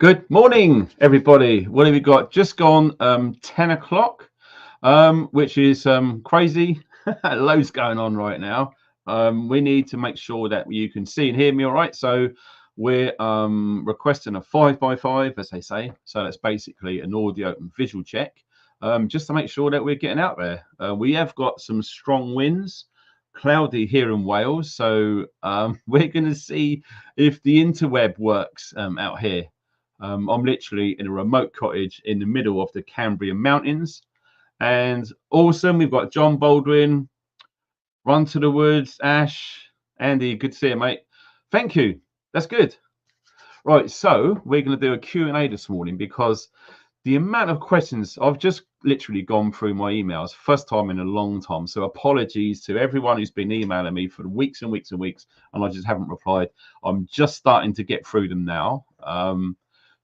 Good morning, everybody. What have we got? Just gone 10 o'clock, which is crazy. Loads going on right now. We need to make sure that you can see and hear me all right. So we're requesting a 5x5, as they say. So that's basically an audio and visual check, just to make sure that we're getting out there. We have got some strong winds, cloudy here in Wales. So we're going to see if the interweb works out here. I'm literally in a remote cottage in the middle of the Cambrian Mountains. And awesome, we've got John Baldwin, Run to the Woods, Ash, Andy, good to see you, mate. Thank you. That's good. Right, so we're going to do a Q&A this morning because the amount of questions, I've just literally gone through my emails, first time in a long time. So apologies to everyone who's been emailing me for weeks and weeks and weeks, and I just haven't replied. I'm just starting to get through them now.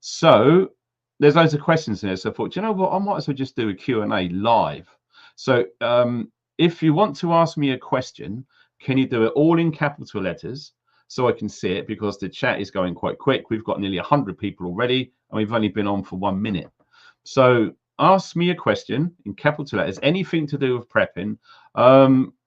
So there's loads of questions in there. So I thought, you know what, I might as well just do a Q&A live. So if you want to ask me a question, can you do it all in capital letters so I can see it, because the chat is going quite quick. We've got nearly 100 people already, and we've only been on for 1 minute. So ask me a question in capital letters, anything to do with prepping.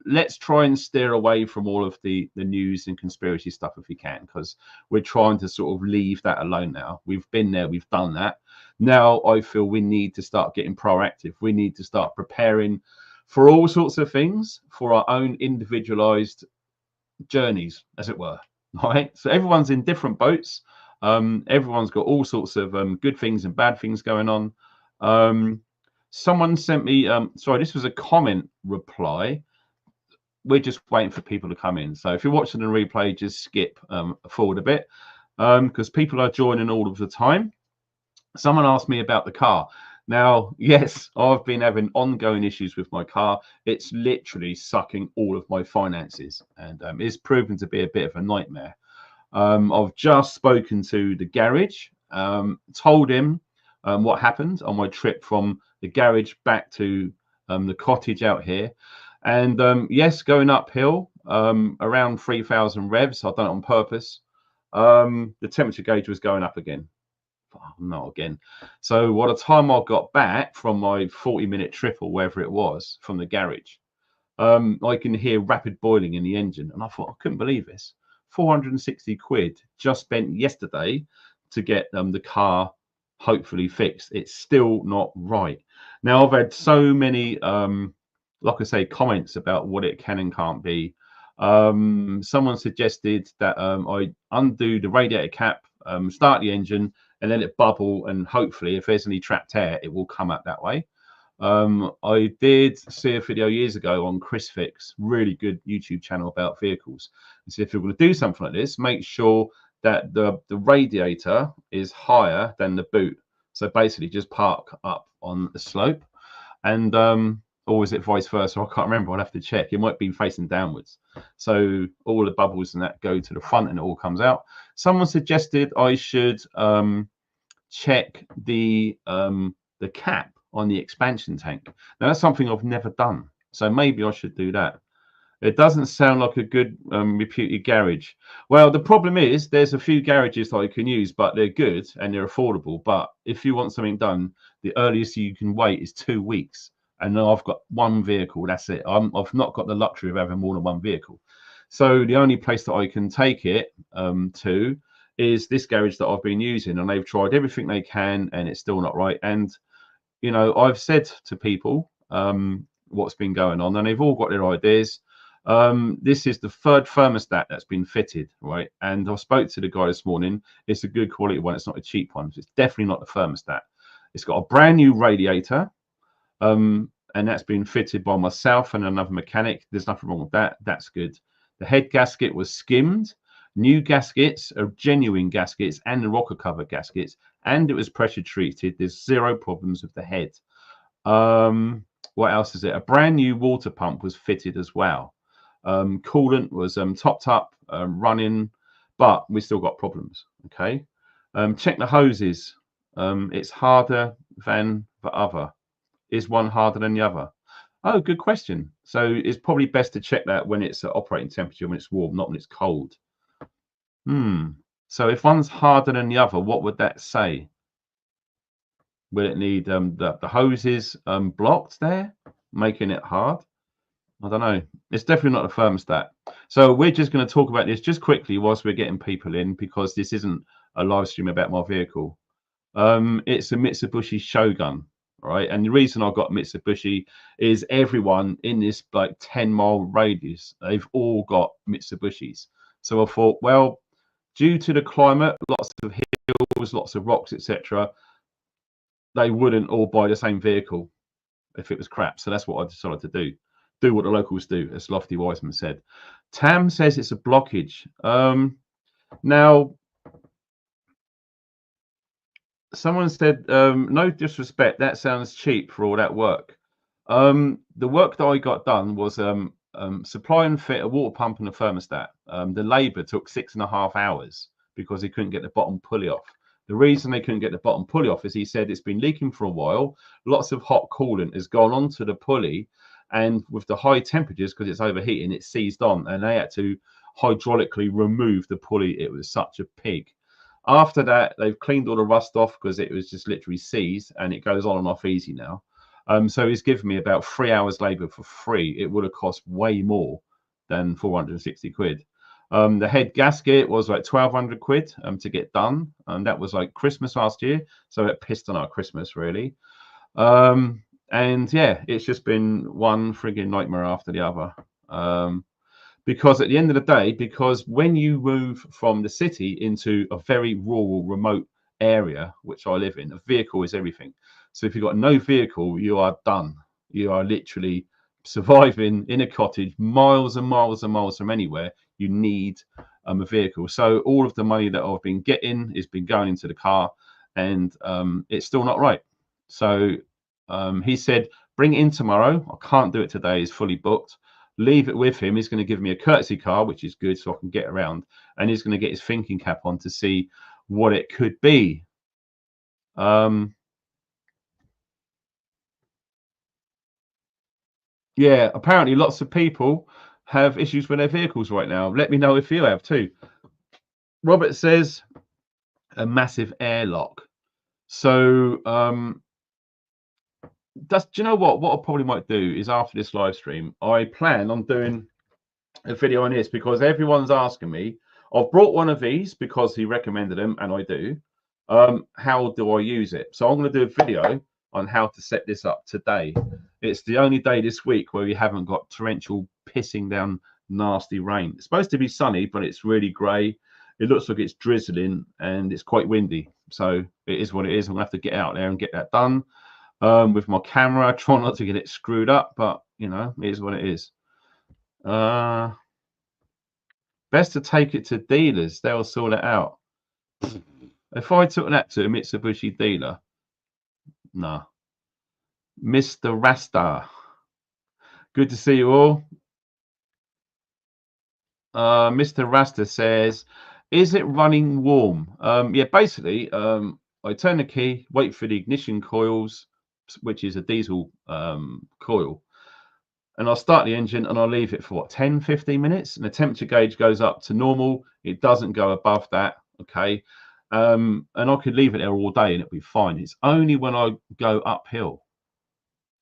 Let's try and steer away from all of the news and conspiracy stuff if we can, because we're trying to sort of leave that alone now. We've been there, we've done that. Now I feel we need to start getting proactive. We need to start preparing for all sorts of things for our own individualized journeys, as it were. Right? So everyone's in different boats. Everyone's got all sorts of good things and bad things going on. Someone sent me, sorry, this was a comment reply. We're just waiting for people to come in. So if you're watching the replay, just skip forward a bit, because people are joining all of the time. Someone asked me about the car. Now, yes, I've been having ongoing issues with my car. It's literally sucking all of my finances, and it's proven to be a bit of a nightmare. I've just spoken to the garage, told him what happened on my trip from the garage back to the cottage out here. And yes, going uphill around 3,000 revs. I've done it on purpose. The temperature gauge was going up again. Oh, not again. So by the time I got back from my 40-minute trip or wherever it was from the garage, I can hear rapid boiling in the engine. And I thought, I couldn't believe this. 460 quid just spent yesterday to get the car hopefully fixed. It's still not right. Now, I've had so many, like I say, comments about what it can and can't be. Someone suggested that I undo the radiator cap, start the engine, and let it bubble, and hopefully if there's any trapped air, it will come out that way. I did see a video years ago on Chris Fix, really good YouTube channel about vehicles. And so if you're going to do something like this, make sure that the radiator is higher than the boot. So basically just park up on the slope, and or is it vice versa? I can't remember. I'll have to check. It might be facing downwards. So all the bubbles and that go to the front and it all comes out. Someone suggested I should check the cap on the expansion tank. Now that's something I've never done. So maybe I should do that. It doesn't sound like a good reputed garage. Well, the problem is there's a few garages that I can use, but they're good and they're affordable. But if you want something done, the earliest you can wait is 2 weeks. And now I've got one vehicle. That's it. I've not got the luxury of having more than one vehicle. So the only place that I can take it to is this garage that I've been using. And they've tried everything they can and it's still not right. And, you know, I've said to people what's been going on, and they've all got their ideas. This is the third thermostat that's been fitted, right? And I spoke to the guy this morning. It's a good quality one. It's not a cheap one. It's definitely not the thermostat. It's got a brand new radiator, and that's been fitted by myself and another mechanic. There's nothing wrong with that. That's good. The head gasket was skimmed. New gaskets are genuine gaskets, and the rocker cover gaskets, and it was pressure treated. There's zero problems with the head. What else is it? A brand new water pump was fitted as well. Coolant was topped up, running, but we still got problems. Okay. Check the hoses. It's harder than the other. Is one harder than the other? Oh, good question. So it's probably best to check that when it's at operating temperature, when it's warm, not when it's cold. So if one's harder than the other, what would that say? Will it need the hoses blocked there, making it hard? I don't know. It's definitely not a thermostat. So we're just going to talk about this just quickly whilst we're getting people in, because this isn't a live stream about my vehicle. It's a Mitsubishi Shogun, right? And the reason I got Mitsubishi is everyone in this like 10-mile radius, they've all got Mitsubishis. So I thought, well, due to the climate, lots of hills, lots of rocks, etc., they wouldn't all buy the same vehicle if it was crap. So that's what I decided to do. Do what the locals do, as Lofty Wiseman said. Tam says it's a blockage. Now, someone said, no disrespect, that sounds cheap for all that work. The work that I got done was supply and fit a water pump and a thermostat. The labour took 6.5 hours because he couldn't get the bottom pulley off. The reason they couldn't get the bottom pulley off is he said it's been leaking for a while. Lots of hot coolant has gone onto the pulley, and with the high temperatures, because it's overheating, it seized on, and they had to hydraulically remove the pulley. It was such a pig. After that, they've cleaned all the rust off because it was just literally seized, and it goes on and off easy now. So he's given me about 3 hours labour for free. It would have cost way more than 460 quid. The head gasket was like 1,200 quid to get done, and that was like Christmas last year, so it pissed on our Christmas really. And yeah, it's just been one frigging nightmare after the other. Because at the end of the day, because when you move from the city into a very rural, remote area, which I live in, a vehicle is everything. So if you've got no vehicle, you are done. You are literally surviving in a cottage miles and miles and miles from anywhere. You need a vehicle. So all of the money that I've been getting has been going into the car, and it's still not right. So he said, bring it in tomorrow. I can't do it today. It's fully booked. Leave it with him. He's going to give me a courtesy car, which is good, so I can get around. And he's going to get his thinking cap on to see what it could be. Yeah, apparently lots of people have issues with their vehicles right now. Let me know if you have too. Robert says a massive airlock. So do you know what I probably might do is after this live stream, I plan on doing a video on this because everyone's asking me. I've brought one of these because he recommended them, and I do. How do I use it? So I'm going to do a video on how to set this up today. It's the only day this week where we haven't got torrential, pissing down, nasty rain. It's supposed to be sunny, but it's really grey. It looks like it's drizzling, and it's quite windy. So it is what it is. I'm going to have to get out there and get that done with my camera. Try not to get it screwed up, but you know, it is what it is. Best to take it to dealers. They'll sort it out. If I took that to a Mitsubishi dealer, nah. Mr. Rasta, good to see you all. Mr. Rasta says, is it running warm? Yeah, basically, I turn the key, wait for the ignition coils, which is a diesel coil, and I'll start the engine and I'll leave it for what, 10-15 minutes, and the temperature gauge goes up to normal. It doesn't go above that. Okay. And I could leave it there all day and it'll be fine. It's only when I go uphill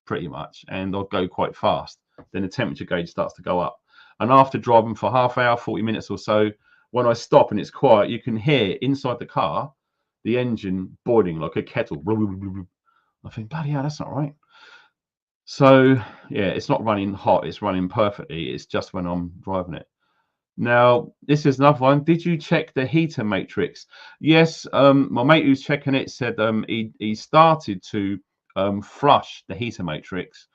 pretty much, and I'll go quite fast, then the temperature gauge starts to go up. And after driving for half hour, 40 minutes or so, when I stop and it's quiet, you can hear inside the car the engine boiling like a kettle. I think, bloody hell, that's not right. So yeah, it's not running hot, it's running perfectly. It's just when I'm driving it. Now, this is another one. Did you check the heater matrix? Yes, my mate who's checking it said he started to flush the heater matrix.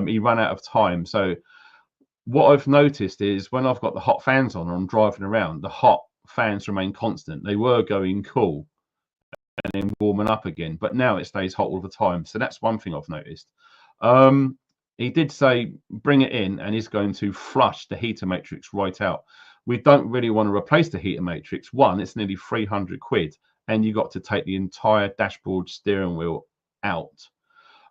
He ran out of time. So what I've noticed is when I've got the hot fans on and I'm driving around, the hot fans remain constant. They were going cool and then warming up again, but now it stays hot all the time. So that's one thing I've noticed. He did say bring it in and he's going to flush the heater matrix right out. We don't really want to replace the heater matrix. One, it's nearly 300 quid, and you got to take the entire dashboard steering wheel out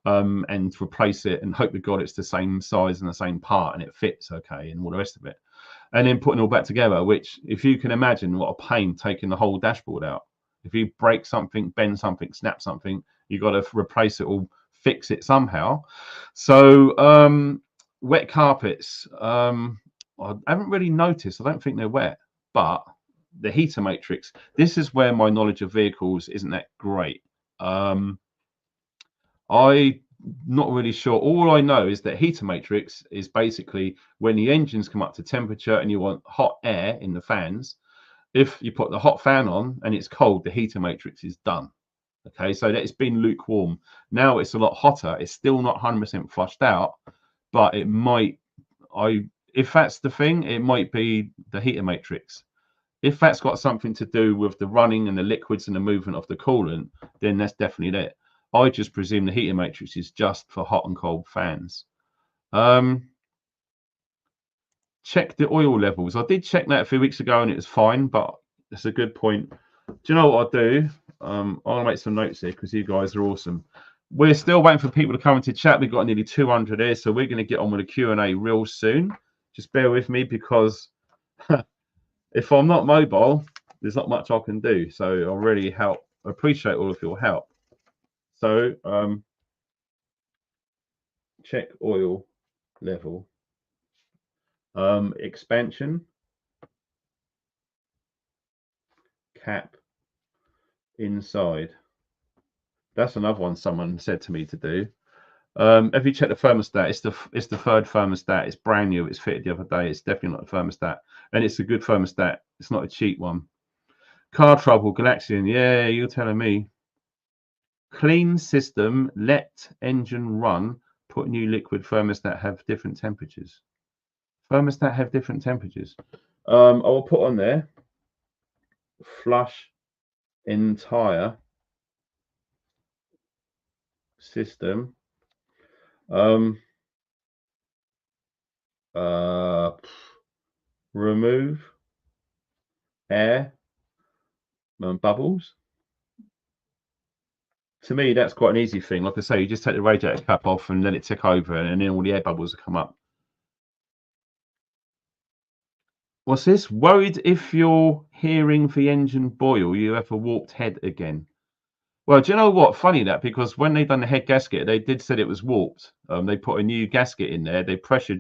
and replace it and hope to God it's the same size and the same part and it fits okay and all the rest of it. and then putting it all back together, which, if you can imagine what a pain taking the whole dashboard out. If you break something, bend something, snap something, you've got to replace it all, fix it somehow. So wet carpets, I haven't really noticed. I don't think they're wet, but the heater matrix, this is where my knowledge of vehicles isn't that great. I'm not really sure. All I know is that heater matrix is basically when the engines come up to temperature and you want hot air in the fans. If you put the hot fan on and it's cold, the heater matrix is done. Okay, so that it's been lukewarm. Now it's a lot hotter. It's still not 100% flushed out, but it might, if that's the thing, it might be the heater matrix. If that's got something to do with the running and the liquids and the movement of the coolant, then that's definitely it. I just presume the heater matrix is just for hot and cold fans. Check the oil levels. I did check that a few weeks ago and it was fine, but it's a good point. Do you know what I'll do? I'll make some notes here because you guys are awesome. We're still waiting for people to come into chat. We've got nearly 200 here, so we're going to get on with the Q&A real soon. Just bear with me because if I'm not mobile, there's not much I can do. So I'll really appreciate all of your help. So check oil level. Expansion, cap, inside. That's another one someone said to me to do. If you check the thermostat, it's the third thermostat. It's brand new. It's fitted the other day. It's definitely not a thermostat, and it's a good thermostat. It's not a cheap one. Car trouble, Galaxian. Yeah, you're telling me. Clean system. Let engine run. Put new liquid. Thermostat have different temperatures. Thermostat have different temperatures. I will put on there. Flush entire system. Remove air and bubbles. To me, that's quite an easy thing. Like I say, you just take the radiator cap off and let it tick over, and then all the air bubbles will come up. What's this? Worried if you're hearing the engine boil, you have a warped head again. Well, do you know what? Funny that, because when they done the head gasket, they did said it was warped. They put a new gasket in there. They pressure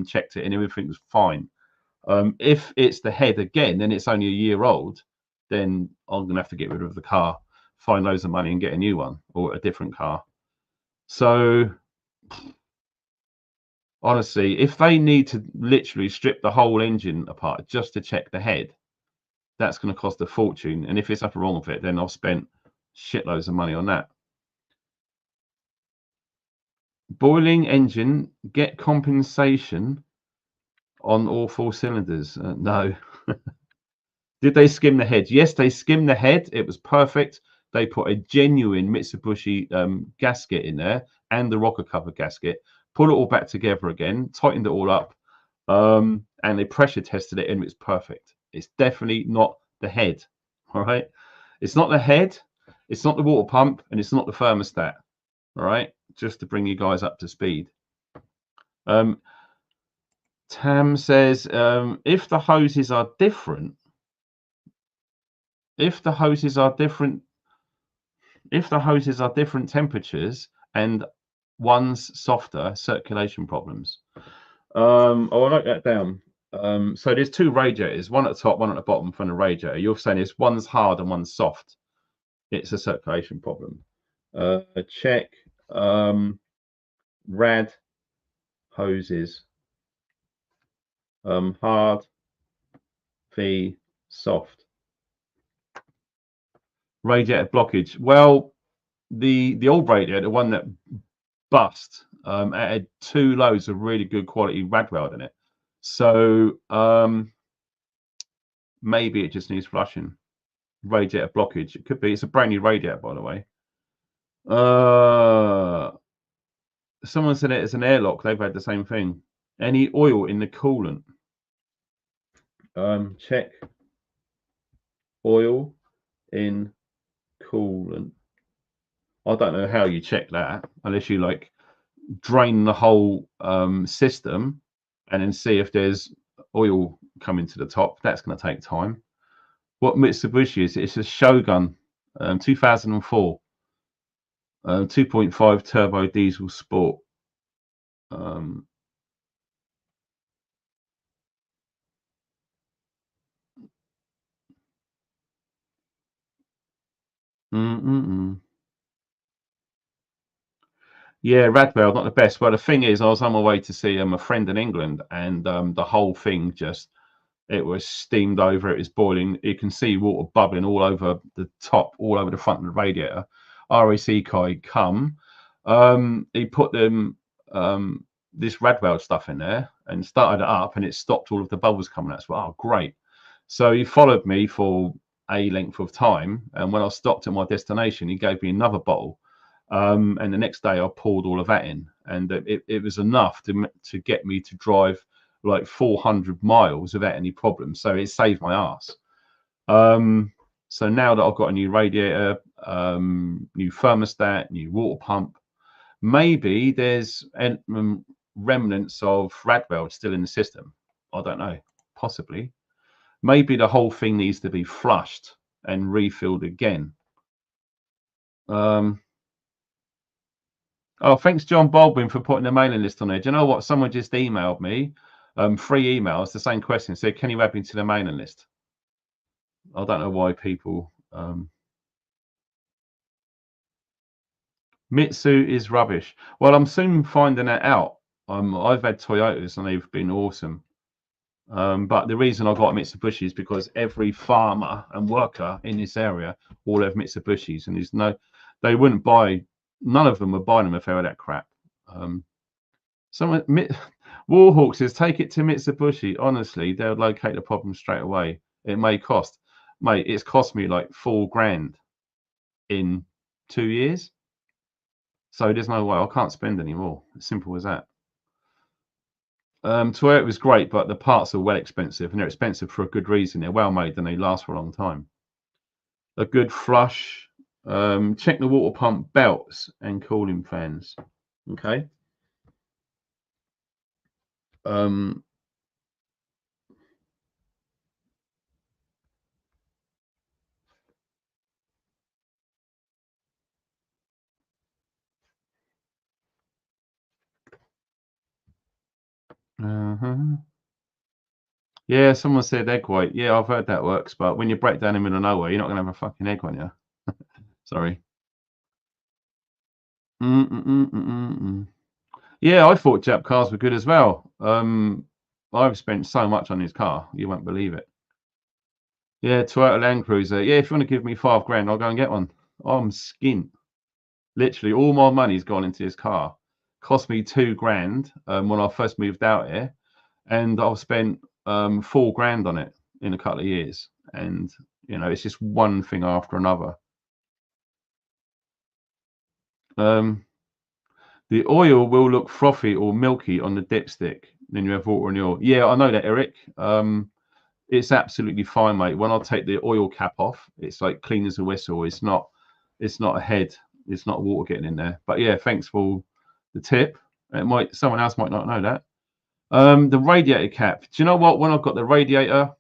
checked it, and everything was fine. If it's the head again, then it's only a year old. Then I'm gonna have to get rid of the car, find loads of money, and get a new one or a different car. So honestly, if they need to literally strip the whole engine apart just to check the head, that's going to cost a fortune. And if there's something wrong with it, then I've spent shitloads of money on that. Boiling engine, get compensation on all 4 cylinders. No. Did they skim the head? Yes, they skimmed the head. It was perfect. They put a genuine Mitsubishi gasket in there and the rocker cover gasket, put it all back together again, tightened it all up, and they pressure tested it and it's perfect. It's definitely not the head. All right. It's not the head. It's not the water pump, and it's not the thermostat. All right. Just to bring you guys up to speed. Tam says, if the hoses are different, if the hoses are different temperatures and one's softer, circulation problems. I'll note that down. So there's 2 radiators, one at the top, one at the bottom from the radiator. You're saying is one's hard and one's soft. It's a circulation problem. Check rad hoses. Hard v soft. Radiator blockage. Well, the old radiator, the one that bust, had 2 loads of really good quality rad weld in it. So maybe it just needs flushing. Radiator blockage. It could be. It's a brand new radiator, by the way. Someone said it as an airlock. They've had the same thing. Any oil in the coolant? Check oil in coolant. I don't know how you check that unless you like drain the whole system and then see if there's oil coming to the top. That's going to take time. What Mitsubishi is? It's a Shogun 2004 2.5 turbo diesel sport. Yeah, Radwell, not the best. Well, the thing is, I was on my way to see a friend in England, and the whole thing just, it was steamed over. It was boiling. You can see water bubbling all over the top, all over the front of the radiator. RAC guy come, he put them this Radwell stuff in there and started it up, and it stopped all of the bubbles coming out. So, oh, great. So he followed me for a length of time, and when I stopped at my destination, he gave me another bottle. And the next day I poured all of that in, and it was enough to get me to drive like 400 miles without any problems. So it saved my ass. So now that I've got a new radiator, new thermostat, new water pump, maybe there's remnants of Radwell still in the system. I don't know, possibly. Maybe the whole thing needs to be flushed and refilled again. Oh, thanks, John Baldwin, for putting the mailing list on there. Do you know what? Someone just emailed me 3 emails, the same question. Said, can you add me to the mailing list? I don't know why people... Mitsu is rubbish. Well, I'm soon finding that out. I've had Toyotas and they've been awesome. But the reason I got Mitsubishi is because every farmer and worker in this area all have Mitsubishis, and there's no... They wouldn't buy... None of them would buy them if they were that crap. Warhawk says, take it to Mitsubishi. Honestly, they'll locate the problem straight away. It may cost, mate, it's cost me like $4,000 in 2 years. So there's no way I can't spend any more. As simple as that. Toyota was great, but the parts are well expensive, and they're expensive for a good reason. They're well made and they last for a long time. A good flush. Check the water pump belts and cooling fans. Okay. Yeah, someone said egg white. Yeah, I've heard that works, but when you break down in the middle of nowhere, you're not gonna have a fucking egg on you. Sorry. Yeah, I thought Jap cars were good as well. I've spent so much on his car, you won't believe it. Yeah, Toyota Land Cruiser. Yeah, if you want to give me $5,000, I'll go and get one. I'm skint. Literally, all my money's gone into this car. Cost me $2,000 when I first moved out here, and I've spent $4,000 on it in a couple of years. And you know, it's just one thing after another. The oil will look frothy or milky on the dipstick. Then you have water in the oil. Yeah, I know that, Eric. It's absolutely fine, mate. When I take the oil cap off, it's like clean as a whistle. It's not a head. It's not water getting in there. But yeah, thanks for the tip. Someone else might not know that. The radiator cap. Do you know what? When I got the radiator,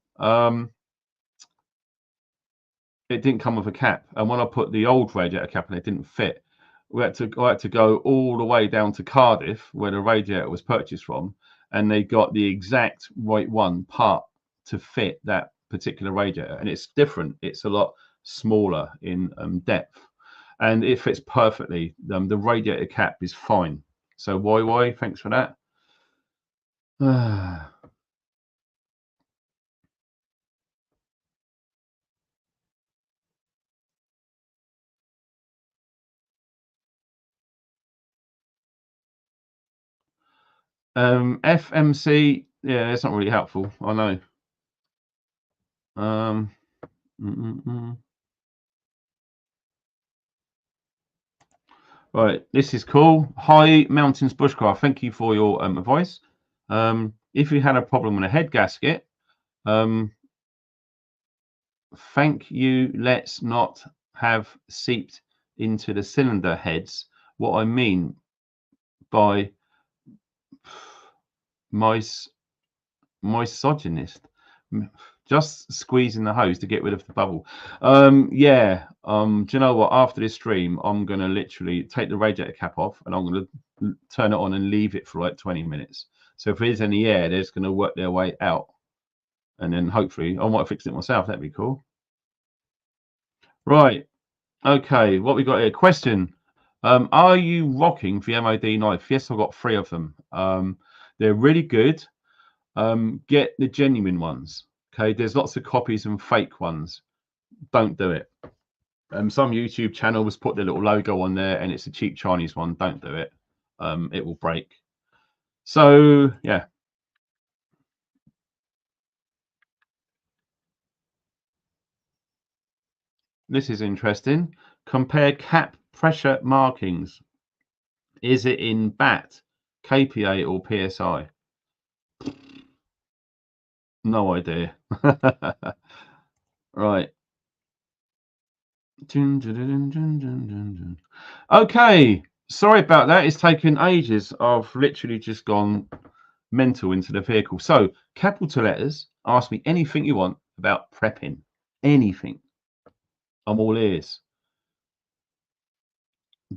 it didn't come with a cap, and when I put the old radiator cap and it didn't fit, I had to go all the way down to Cardiff, where the radiator was purchased from, and they got the exact right one part to fit that particular radiator, and it's different. It's a lot smaller in depth, and it fits perfectly. The radiator cap is fine. So why? Thanks for that. FMC, yeah, it's not really helpful. I know. Right, this is cool. Hi, Mountains Bushcraft. Thank you for your advice. If you had a problem with a head gasket, thank you. Let's not have seeped into the cylinder heads. What I mean by misogynist. Just squeezing the hose to get rid of the bubble. Yeah. Do you know what? After this stream, I'm gonna literally take the radiator cap off and I'm gonna turn it on and leave it for like 20 minutes. So if there's any air, they're just gonna work their way out, and then hopefully I might fix it myself. That'd be cool. Right. Okay. What we got here? Question. Are you rocking the MOD knife? Yes, I've got 3 of them. They're really good. Get the genuine ones. Okay, there's lots of copies and fake ones. Don't do it. Some YouTube channels put their little logo on there and it's a cheap Chinese one. Don't do it. It will break. So yeah. This is interesting. Compare cap pressure markings. Is it in BAT, KPA or PSI? No idea. Right. Okay. Sorry about that. It's taken ages. I've literally just gone mental into the vehicle. So, capital letters, ask me anything you want about prepping. Anything. I'm all ears.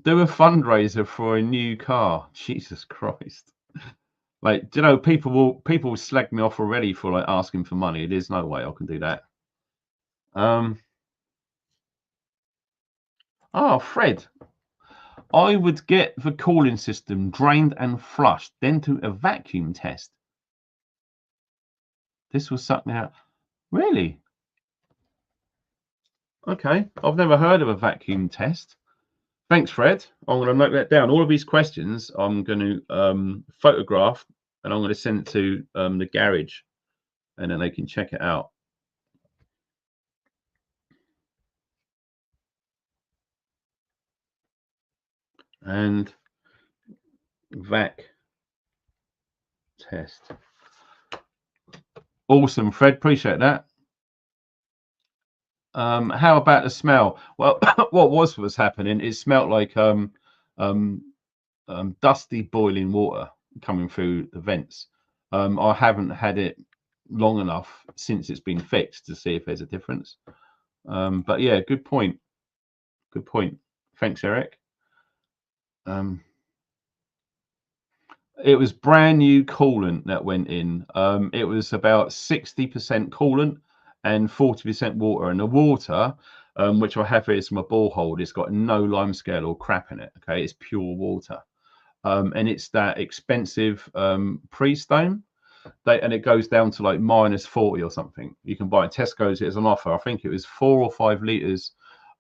Do a fundraiser for a new car. Jesus Christ. Like, do you know, people will slag me off already for like asking for money. There's no way I can do that. Oh, Fred. I would get the cooling system drained and flushed, then do a vacuum test. This will suck me out. Really? Okay. I've never heard of a vacuum test. Thanks, Fred. I'm going to note that down. All of these questions I'm going to photograph and I'm going to send it to the garage and then they can check it out. And vac test. Awesome, Fred. Appreciate that. How about the smell? Well, what was happening? It smelled like dusty boiling water coming through the vents. I haven't had it long enough since it's been fixed to see if there's a difference. But yeah, good point. Good point. Thanks, Eric. It was brand new coolant that went in. It was about 60% coolant and 40% water. And the water, which I have here is from a borehole, it's got no lime scale or crap in it. Okay, it's pure water. And it's that expensive pre-stone. And it goes down to like -40 or something. You can buy it. Tesco's it as an offer. I think it was 4 or 5 litres,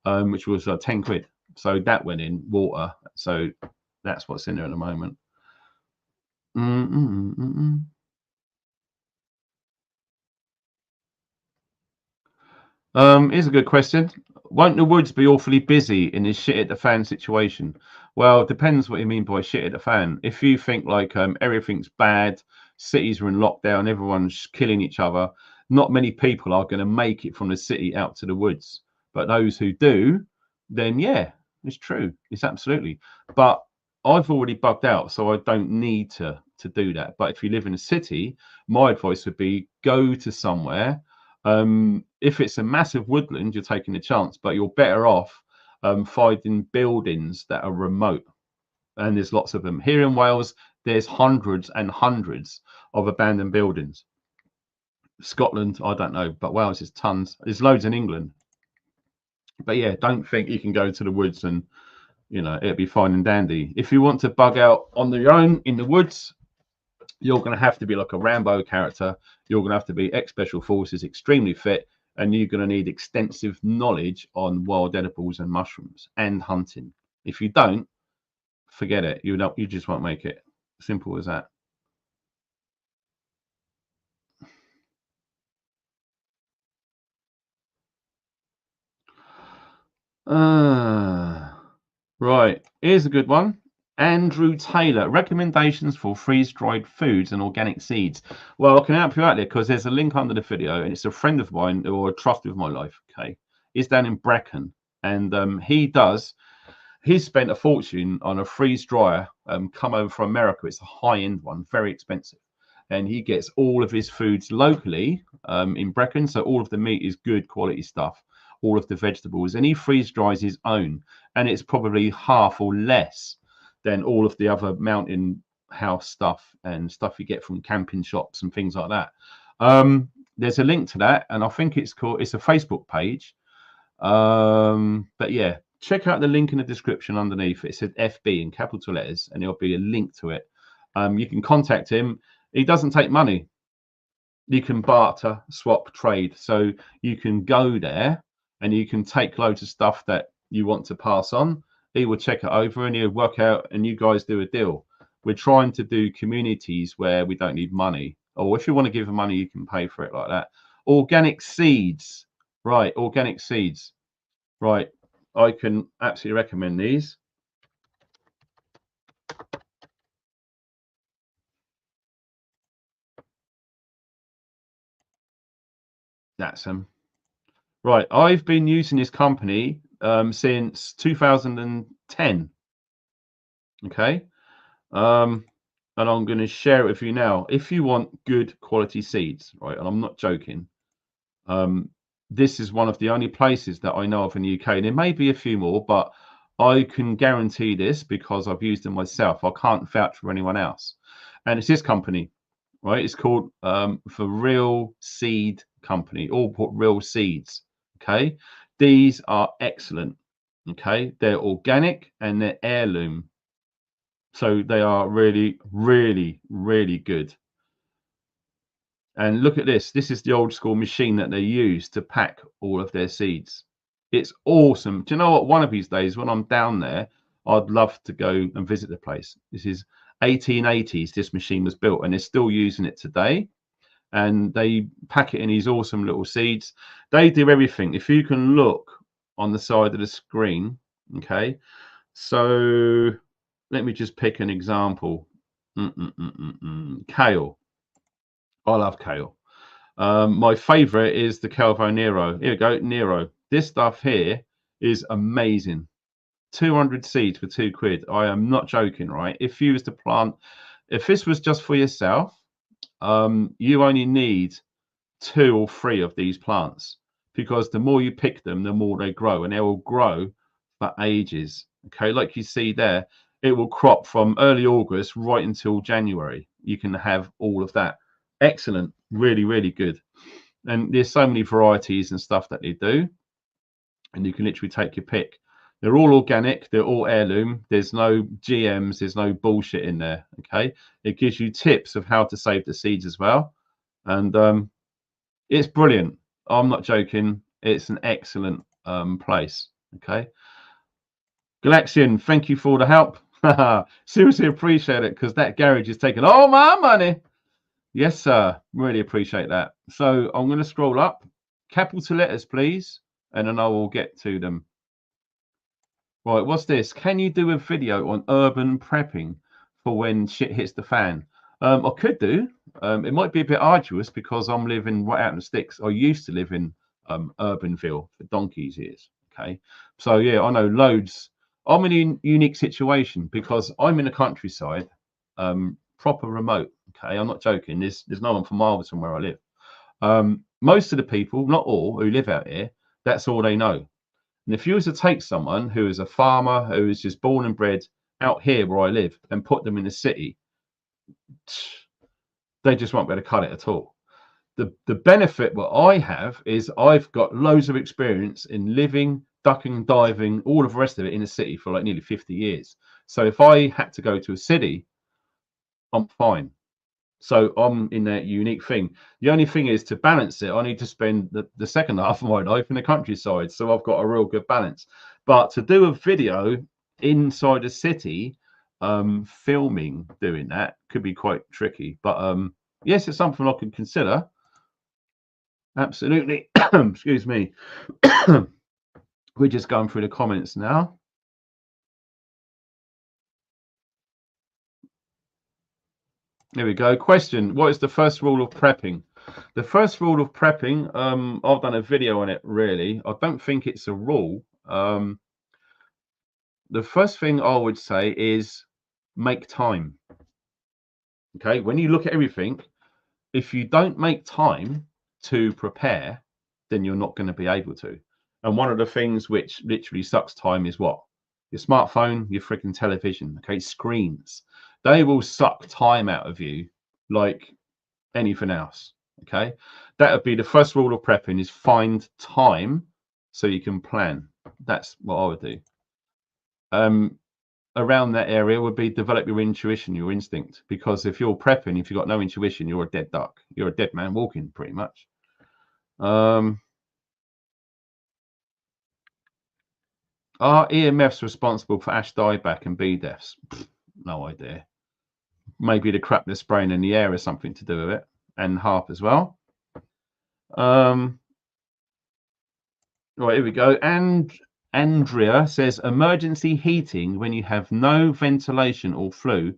which was 10 quid. So that went in water. So that's what's in there at the moment. Here's a good question. Won't the woods be awfully busy in this shit at the fan situation? Well, it depends what you mean by shit at the fan. If you think like everything's bad, cities are in lockdown, everyone's killing each other, not many people are going to make it from the city out to the woods. But those who do, then yeah, it's true. It's absolutely. But I've already bugged out, so I don't need to do that. But if you live in a city, my advice would be go to somewhere. If it's a massive woodland, you're taking a chance, but you're better off finding buildings that are remote. And there's lots of them. Here in Wales, there's hundreds and hundreds of abandoned buildings. Scotland, I don't know, but Wales is tons. There's loads in England. But yeah, don't think you can go to the woods and, you know, it'll be fine and dandy. If you want to bug out on your own in the woods, you're going to have to be like a Rambo character. You're going to have to be ex-special forces, extremely fit, and you're going to need extensive knowledge on wild edibles and mushrooms and hunting. If you don't, forget it. You just won't make it. Simple as that. Right. Here's a good one. Andrew Taylor, recommendations for freeze-dried foods and organic seeds. Well, I can help you out there because there's a link under the video, and it's a friend of mine or a trust of my life. Okay, he's down in BRECON, and he's spent a fortune on a freeze dryer. Come over from America. It's a high-end one, very expensive, and he gets all of his foods locally in Brecon. So all of the meat is good quality stuff, all of the vegetables, and he freeze dries his own, and it's probably half or less than all of the other mountain house stuff and stuff you get from camping shops and things like that. There's a link to that, and I think it's a Facebook page. But yeah, check out the link in the description underneath. It said FB in capital letters, and there'll be a link to it. You can contact him. He doesn't take money. You can barter, swap, trade. So you can go there and you can take loads of stuff that you want to pass on. He will check it over and he'll work out, and you guys do a deal. We're trying to do communities where we don't need money, or if you want to give money, you can pay for it like that. Organic seeds, right? Organic seeds, right? I can absolutely recommend these. That's them. Right, I've been using this company since 2010. Okay, and I'm going to share it with you now. If you want good quality seeds, right, and I'm not joking, this is one of the only places that I know of in the UK. There may be a few more, but I can guarantee this because I've used them myself. I can't vouch for anyone else. And it's this company, right? It's called For Real Seed Company, all put real seeds. Okay, these are excellent. Okay, they're organic and they're heirloom, so they are really, really, really good. And look at this. This is the old school machine that they use to pack all of their seeds. It's awesome. Do you know what? One of these days when I'm down there, I'd love to go and visit the place. This is 1880s. This machine was built, and they're still using it today. And they pack it in these awesome little seeds. They do everything. If you can look on the side of the screen, okay. So let me just pick an example. Kale. I love kale. My favorite is the Calvo Nero. Here we go, Nero. This stuff here is amazing. 200 seeds for £2. I am not joking, right? If you was to plant, if this was just for yourself, you only need 2 or 3 of these plants, because the more you pick them, the more they grow, and they will grow for ages. Okay, like you see there, it will crop from early August right until January. You can have all of that. Excellent, really, really good. And there's so many varieties and stuff that they do, and you can literally take your pick. They're all organic, they're all heirloom, there's no GMs, there's no bullshit in there. Okay, it gives you tips of how to save the seeds as well, and it's brilliant. I'm not joking. It's an excellent place. Okay. Galaxian, thank you for the help. Seriously appreciate it, because that garage is taking all my money. Yes, sir. Really appreciate that. So I'm going to scroll up. Capital letters, please. And then I will get to them. Right. What's this? Can you do a video on urban prepping for when shit hits the fan? I could do. It might be a bit arduous because I'm living right out in the sticks. I used to live in Urbanville for donkey's years. Okay, so yeah, I know loads. I'm in a unique situation because I'm in the countryside, proper remote. Okay, I'm not joking. There's no one for miles from where I live. Most of the people, not all, who live out here, that's all they know. And if you was to take someone who is a farmer, who is just born and bred out here where I live, and put them in the city, they just won't be able to cut it at all. The benefit what I have is I've got loads of experience in living, ducking, diving, all of the rest of it in a city for like nearly 50 years. So if I had to go to a city, I'm fine. So I'm in that unique thing. The only thing is, to balance it, I need to spend the second half of my life in the countryside. So I've got a real good balance. But to do a video inside a city, filming doing that could be quite tricky. But yes, it's something I can consider. Absolutely. Excuse me. We're just going through the comments now. There we go. Question: what is the first rule of prepping? The first rule of prepping, I've done a video on it, really. I don't think it's a rule. The first thing I would say is make time. Okay, when you look at everything, if you don't make time to prepare, then you're not going to be able to. And one of the things which literally sucks time is what? Your smartphone, your freaking television, okay, screens. They will suck time out of you like anything else, okay? That would be the first rule of prepping, is find time so you can plan. That's what I would do. Around that area would be develop your intuition, your instinct, because if you're prepping, if you've got no intuition, you're a dead duck. You're a dead man walking, pretty much. Are EMFs responsible for ash dieback and bee deaths? No idea. Maybe the crap they're spraying in the air has something to do with it, and HARP as well. Right, here we go. And Andrea says emergency heating when you have no ventilation or flue,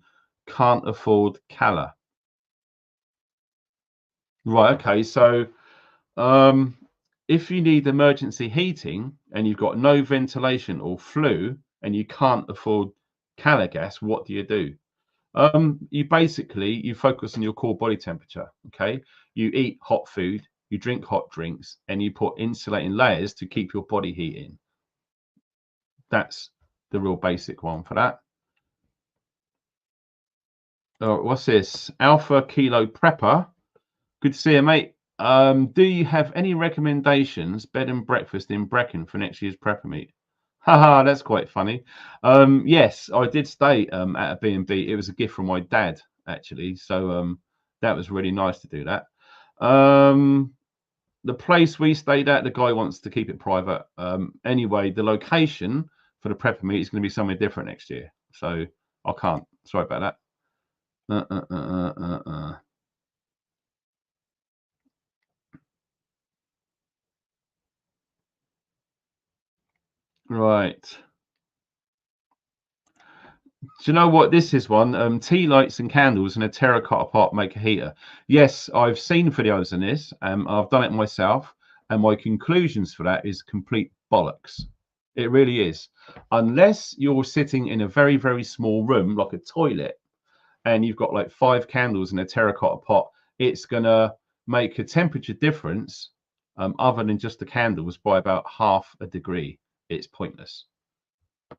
can't afford Cala. Right, okay, so if you need emergency heating and you've got no ventilation or flue and you can't afford Cala gas, what do? You focus on your core body temperature. Okay, you eat hot food, you drink hot drinks, and you put insulating layers to keep your body heating. That's the real basic one for that. What's this? Alpha Kilo Prepper. Good to see you, mate. Do you have any recommendations, bed and breakfast in Brecon for next year's prepper meet? Haha, that's quite funny. Yes, I did stay at a B&B. It was a gift from my dad, actually. So that was really nice to do that. The place we stayed at, the guy wants to keep it private. Anyway, the location for the prepper meet is going to be somewhere different next year. So I can't. Sorry about that. Right. Do you know what this is one? Tea lights and candles in a terracotta pot make a heater. Yes, I've seen videos on this. I've done it myself. And my conclusions for that is complete bollocks. It really is. Unless you're sitting in a very, very small room, like a toilet, and you've got like 5 candles in a terracotta pot, it's going to make a temperature difference other than just the candles by about half a degree. It's pointless.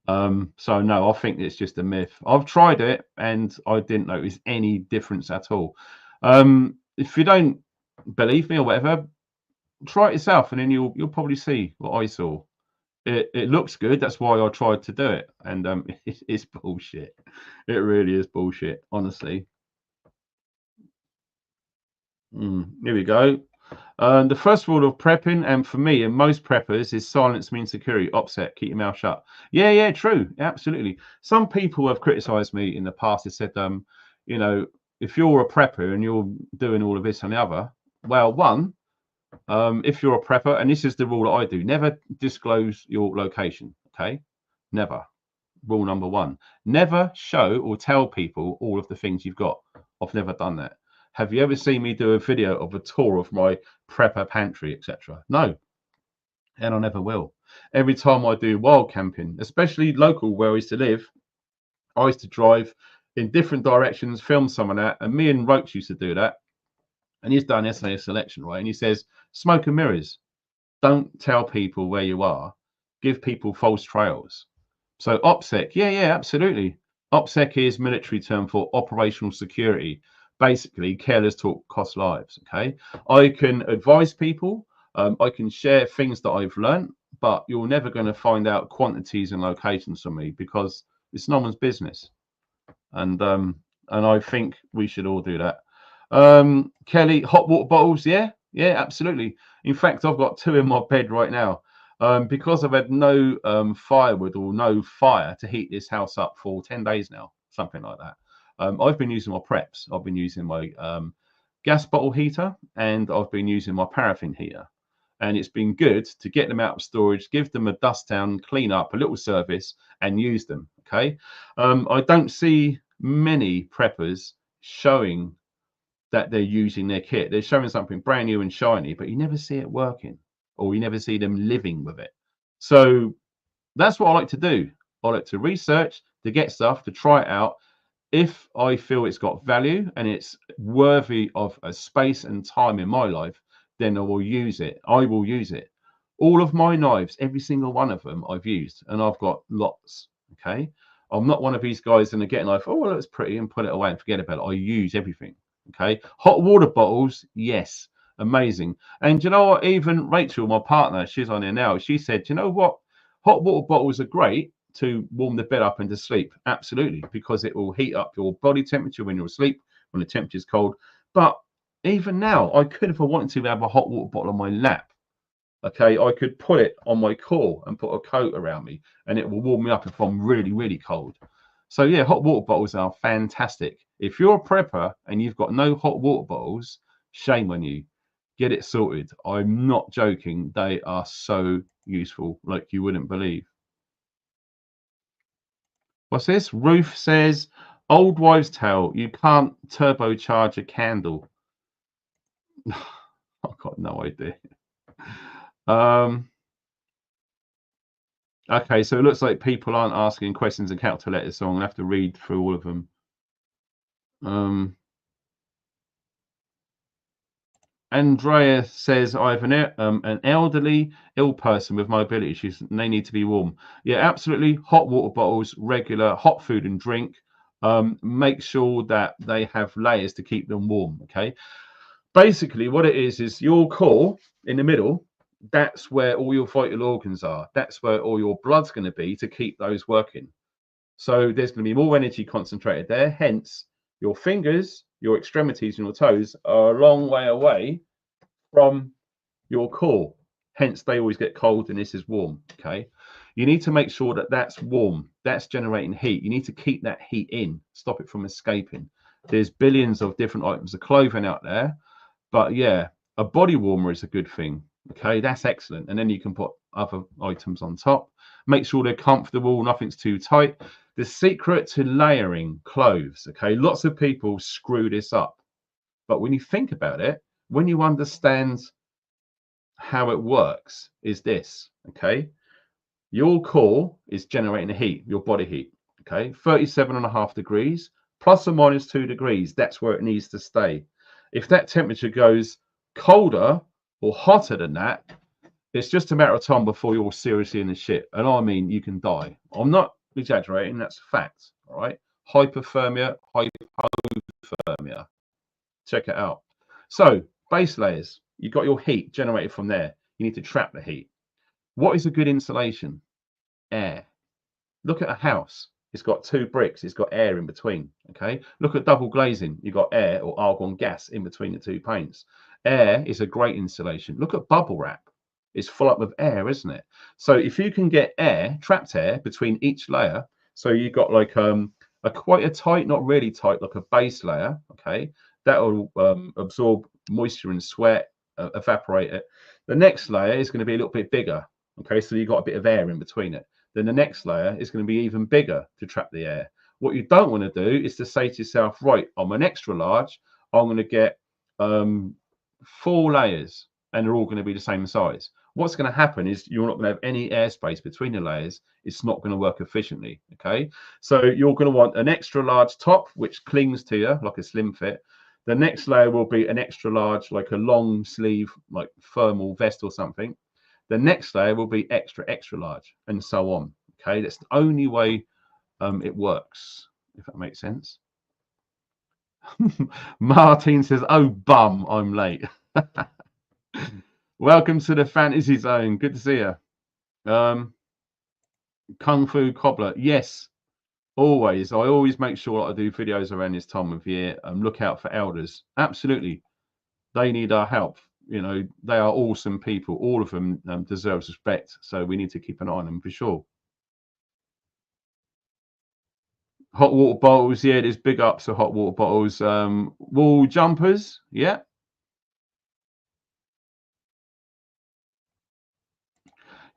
So no, I think it's just a myth. I've tried it and I didn't notice any difference at all. If you don't believe me or whatever, try it yourself, and then you'll probably see what I saw. It looks good. That's why I tried to do it, and it's bullshit. It really is bullshit, honestly. Here we go. The first rule of prepping, and for me and most preppers, is silence means security. OPSEC, keep your mouth shut. Yeah, true, absolutely. Some people have criticised me in the past. They said, you know, if you're a prepper and you're doing all of this and the other, well, one, if you're a prepper, and this is the rule that I do, never disclose your location. Okay, never. Rule number 1: never show or tell people all of the things you've got. I've never done that. Have you ever seen me do a video of a tour of my prepper pantry, etc.? No, and I never will. Every time I do wild camping, especially local where I used to live, I used to drive in different directions, film some of that, and me and Roach used to do that. And he's done SAS selection, right? And he says, smoke and mirrors. Don't tell people where you are. Give people false trails. So OPSEC, yeah, absolutely. OPSEC is military term for operational security. Basically, careless talk costs lives. Okay, I can advise people. I can share things that I've learned, but you're never going to find out quantities and locations from me because it's no one's business. And I think we should all do that. Kelly, hot water bottles, yeah, absolutely. In fact, I've got 2 in my bed right now. Because I've had no firewood or no fire to heat this house up for 10 days now, something like that. I've been using my preps. I've been using my gas bottle heater, and I've been using my paraffin heater. And it's been good to get them out of storage, give them a dust down, clean up, a little service, and use them. Okay. I don't see many preppers showing that they're using their kit. They're showing something brand new and shiny, but you never see it working, or you never see them living with it. So that's what I like to do. I like to research, to get stuff, to try it out, if I feel it's got value and it's worthy of a space and time in my life, then I will use it. I will use it. All of my knives, every single one of them I've used, and I've got lots. Okay. I'm not one of these guys going to get a knife, oh, well, that's pretty, and put it away and forget about it. I use everything. Okay. Hot water bottles, yes. Amazing. And you know what? Even Rachel, my partner, she's on here now. She said, you know what? Hot water bottles are great to warm the bed up and to sleep. Absolutely, because it will heat up your body temperature when you're asleep, when the temperature is cold. But even now, I could, if I wanted to, have a hot water bottle on my lap. Okay, I could put it on my core and put a coat around me, and it will warm me up if I'm really, really cold. So yeah, hot water bottles are fantastic. If you're a prepper and you've got no hot water bottles, shame on you. Get it sorted. I'm not joking. They are so useful, like you wouldn't believe. What's this? Ruth says, old wives' tale, you can't turbocharge a candle. I've got no idea. Okay, so it looks like people aren't asking questions and calculators, so I'm going to have to read through all of them. Andrea says, I have an elderly ill person with mobility issues, and they need to be warm. Yeah, absolutely. Hot water bottles, regular hot food and drink. Make sure that they have layers to keep them warm. Okay. Basically, what it is your core in the middle. That's where all your vital organs are. That's where all your blood's going to be to keep those working. So there's going to be more energy concentrated there. Hence, your fingers, your extremities, and your toes are a long way away from your core. Hence, they always get cold and this is warm. Okay. You need to make sure that that's warm. That's generating heat. You need to keep that heat in, stop it from escaping. There's billions of different items of clothing out there. But yeah, a body warmer is a good thing. Okay, that's excellent. And then you can put other items on top. Make sure they're comfortable, nothing's too tight. The secret to layering clothes, okay, lots of people screw this up. But when you think about it, when you understand how it works, is this, okay? Your core is generating the heat, your body heat, okay? 37.5 degrees, plus or minus 2 degrees. That's where it needs to stay. If that temperature goes colder or hotter than that, it's just a matter of time before you're seriously in the shit. And I mean, you can die. I'm not exaggerating. That's a fact. All right. Hypothermia, hypothermia. Check it out. So base layers, you've got your heat generated from there. You need to trap the heat. What is a good insulation? Air. Look at a house. It's got 2 bricks. It's got air in between. Okay. Look at double glazing. You've got air or argon gas in between the 2 paints. Air is a great insulation. Look at bubble wrap. It's full up with air, isn't it? So if you can get air, trapped air between each layer, so you've got like a quite a tight, not really tight, like a base layer. Okay, that will absorb moisture and sweat, evaporate it. The next layer is going to be a little bit bigger. Okay, so you've got a bit of air in between it. Then the next layer is going to be even bigger to trap the air. What you don't want to do is to say to yourself, right, I'm an extra large, I'm going to get 4 layers and they're all going to be the same size. What's going to happen is you're not going to have any airspace between the layers. It's not going to work efficiently. Okay, so you're going to want an extra large top, which clings to you like a slim fit. The next layer will be an extra large, like a long sleeve, like thermal vest or something. The next layer will be extra, extra large, and so on. Okay, that's the only way it works, if that makes sense. Martin says, oh, bum, I'm late. Welcome to the fantasy zone. Good to see you. Kung Fu Cobbler. Yes, always. I always make sure I do videos around this time of year. Look out for elders. Absolutely. They need our help. You know, they are awesome people. All of them deserve respect. So we need to keep an eye on them for sure. Hot water bottles. Yeah, there's big ups to hot water bottles. Wool jumpers. Yeah.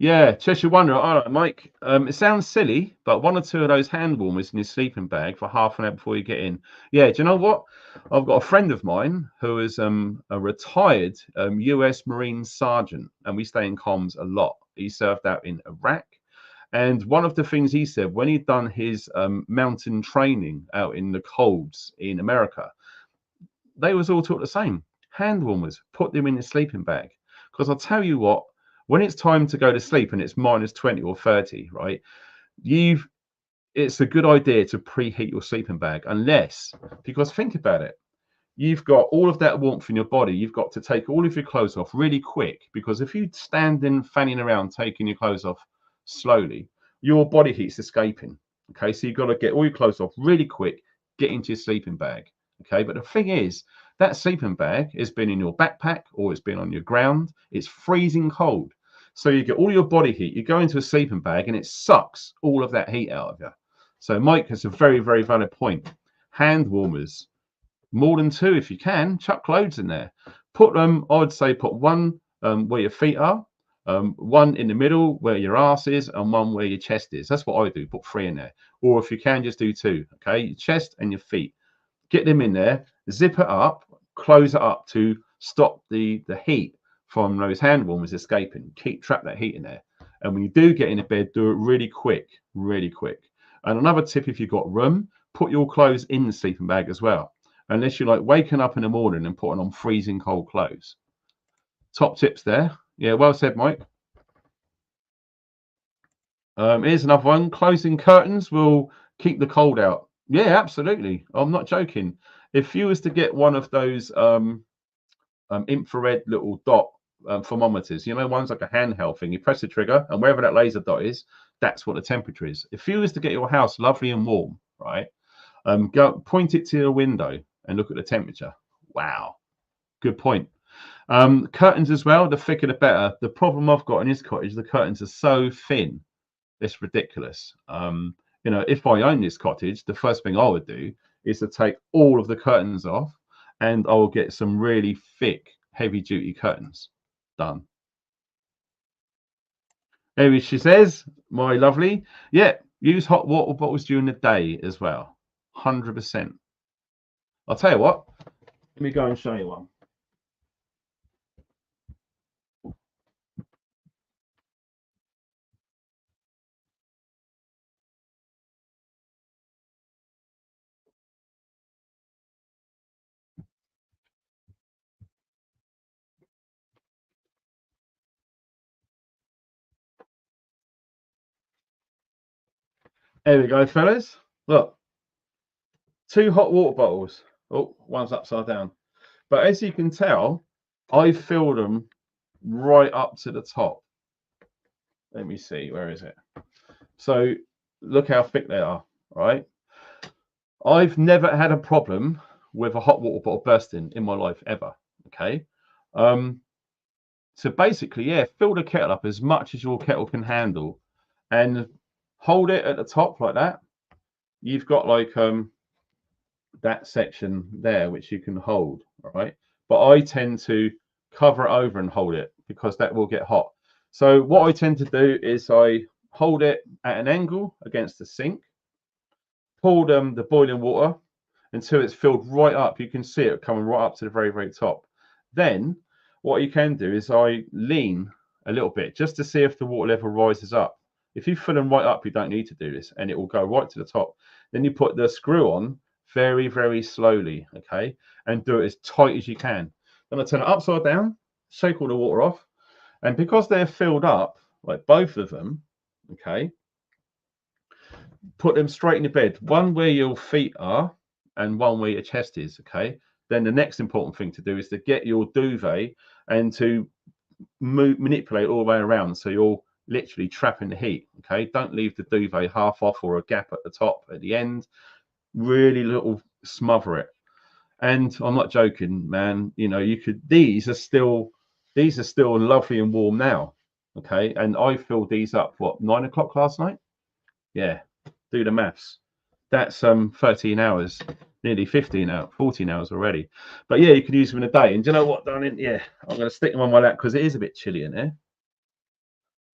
Yeah, Cheshire Wonder. All right, Mike. It sounds silly, but 1 or 2 of those hand warmers in your sleeping bag for half an hour before you get in. Yeah, do you know what? I've got a friend of mine who is a retired US Marine sergeant, and we stay in comms a lot. He served out in Iraq, And one of the things he said when he'd done his mountain training out in the colds in America, they was all taught the same. Hand warmers, put them in your sleeping bag. Because I'll tell you what, when it's time to go to sleep and it's minus 20 or 30, right? It's a good idea to preheat your sleeping bag, unless, because think about it, you've got all of that warmth in your body. You've got to take all of your clothes off really quick, because if you stand in fanning around taking your clothes off slowly, your body heat's escaping. Okay, so you've got to get all your clothes off really quick, get into your sleeping bag. Okay, but the thing is, that sleeping bag has been in your backpack or it's been on your ground. It's freezing cold. So you get all your body heat, you go into a sleeping bag and it sucks all of that heat out of you. So Mike has a very, very valid point. Hand warmers, more than two if you can, chuck loads in there. Put them, I would say put one where your feet are, one in the middle where your ass is, and one where your chest is. That's what I do, put 3 in there. Or if you can, just do 2, okay? Your chest and your feet. Get them in there, zip it up, close it up to stop the heat from those hand warmers escaping. Trap that heat in there. And when you do get into bed, do it really quick, really quick. And another tip, if you've got room, put your clothes in the sleeping bag as well, unless you're like waking up in the morning and putting on freezing cold clothes. Top tips there. Yeah, well said, Mike. Here's another one. Closing curtains will keep the cold out. Yeah, absolutely. I'm not joking. If you was to get one of those infrared little dot thermometers, you know, one's like a handheld thing. You press the trigger, and wherever that laser dot is, that's what the temperature is. If you was to get your house lovely and warm, right, go point it to the window and look at the temperature. Wow, good point. Curtains as well, the thicker the better. The problem I've got in this cottage, the curtains are so thin, it's ridiculous. You know, if I own this cottage, the first thing I would do is to take all of the curtains off, and I will get some really thick, heavy-duty curtains done. Maybe she says, my lovely, yeah, use hot water bottles during the day as well. 100%. I'll tell you what, let me go and show you one. There we go, fellas. Look, 2 hot water bottles. Oh, one's upside down. But as you can tell, I filled them right up to the top. Let me see, where is it? So look how thick they are, right? I've never had a problem with a hot water bottle bursting in my life ever. Okay. So basically, yeah, fill the kettle up as much as your kettle can handle and hold it at the top like that. You've got like that section there which you can hold, all right? But I tend to cover it over and hold it because that will get hot. So what I tend to do is I hold it at an angle against the sink, pour the boiling water until it's filled right up. You can see it coming right up to the very, very top. Then what you can do is I lean a little bit just to see if the water level rises up. If you fill them right up, you don't need to do this, and it will go right to the top. Then you put the screw on very, very slowly, okay, and do it as tight as you can. Then I turn it upside down, shake all the water off, and because they're filled up, like both of them, okay, put them straight in the bed, one where your feet are and one where your chest is, okay? Then the next important thing to do is to get your duvet and to manipulate all the way around so you're literally trapping the heat, okay? Don't leave the duvet half off or a gap at the top at the end. Really little smother it. And I'm not joking, man. You know, you could, these are still lovely and warm now, okay? And I filled these up, what, 9 o'clock last night? Yeah, do the maths. That's 13 hours, nearly 15 hours, 14 hours already. But yeah, you could use them in a day. And do you know what, darling? Yeah, I'm going to stick them on my lap because it is a bit chilly in there.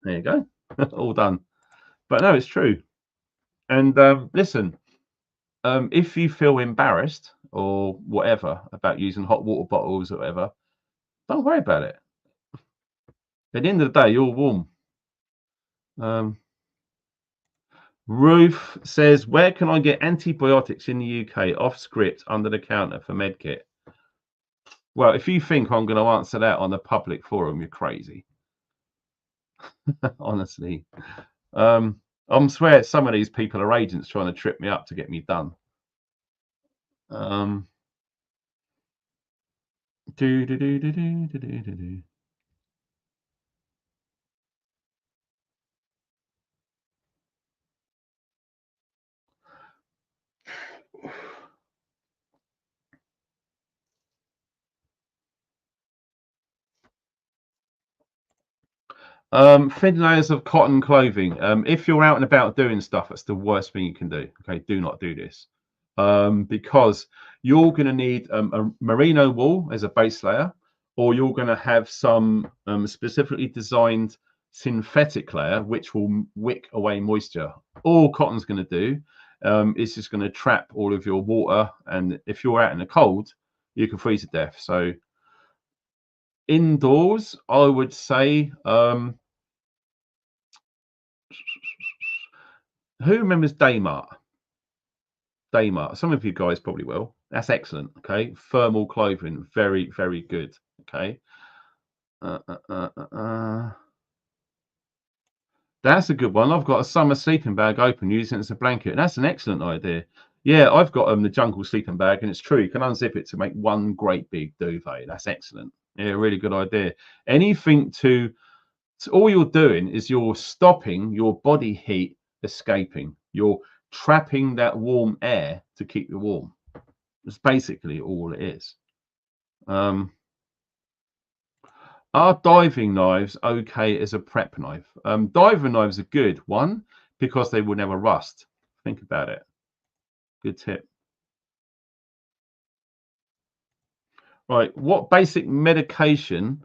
There you go. All done. But no, it's true. And listen, if you feel embarrassed or whatever about using hot water bottles or whatever, don't worry about it. At the end of the day, you're warm. Ruth says, where can I get antibiotics in the UK off script under the counter for medkit? Well, if you think I'm going to answer that on a public forum, you're crazy. Honestly. I'm swear some of these people are agents trying to trip me up to get me done. Thin layers of cotton clothing. If you're out and about doing stuff, that's the worst thing you can do. Okay, do not do this. Because you're going to need a merino wool as a base layer, or you're going to have some specifically designed synthetic layer which will wick away moisture. All cotton's going to do is just going to trap all of your water, and if you're out in the cold, you can freeze to death. So indoors, I would say, who remembers Daymart? Daymart. Some of you guys probably will. That's excellent. Okay, thermal clothing, very, very good. Okay. That's a good one. I've got a summer sleeping bag open, using it as a blanket. That's an excellent idea. Yeah, I've got the jungle sleeping bag, and it's true. You can unzip it to make one great big duvet. That's excellent. Yeah, really good idea. Anything to so all you're doing is you're stopping your body heat escaping. You're trapping that warm air to keep you warm. That's basically all it is. Are diving knives okay as a prep knife? Diving knives are good. One, because they will never rust. Think about it. Good tip. Right, what basic medication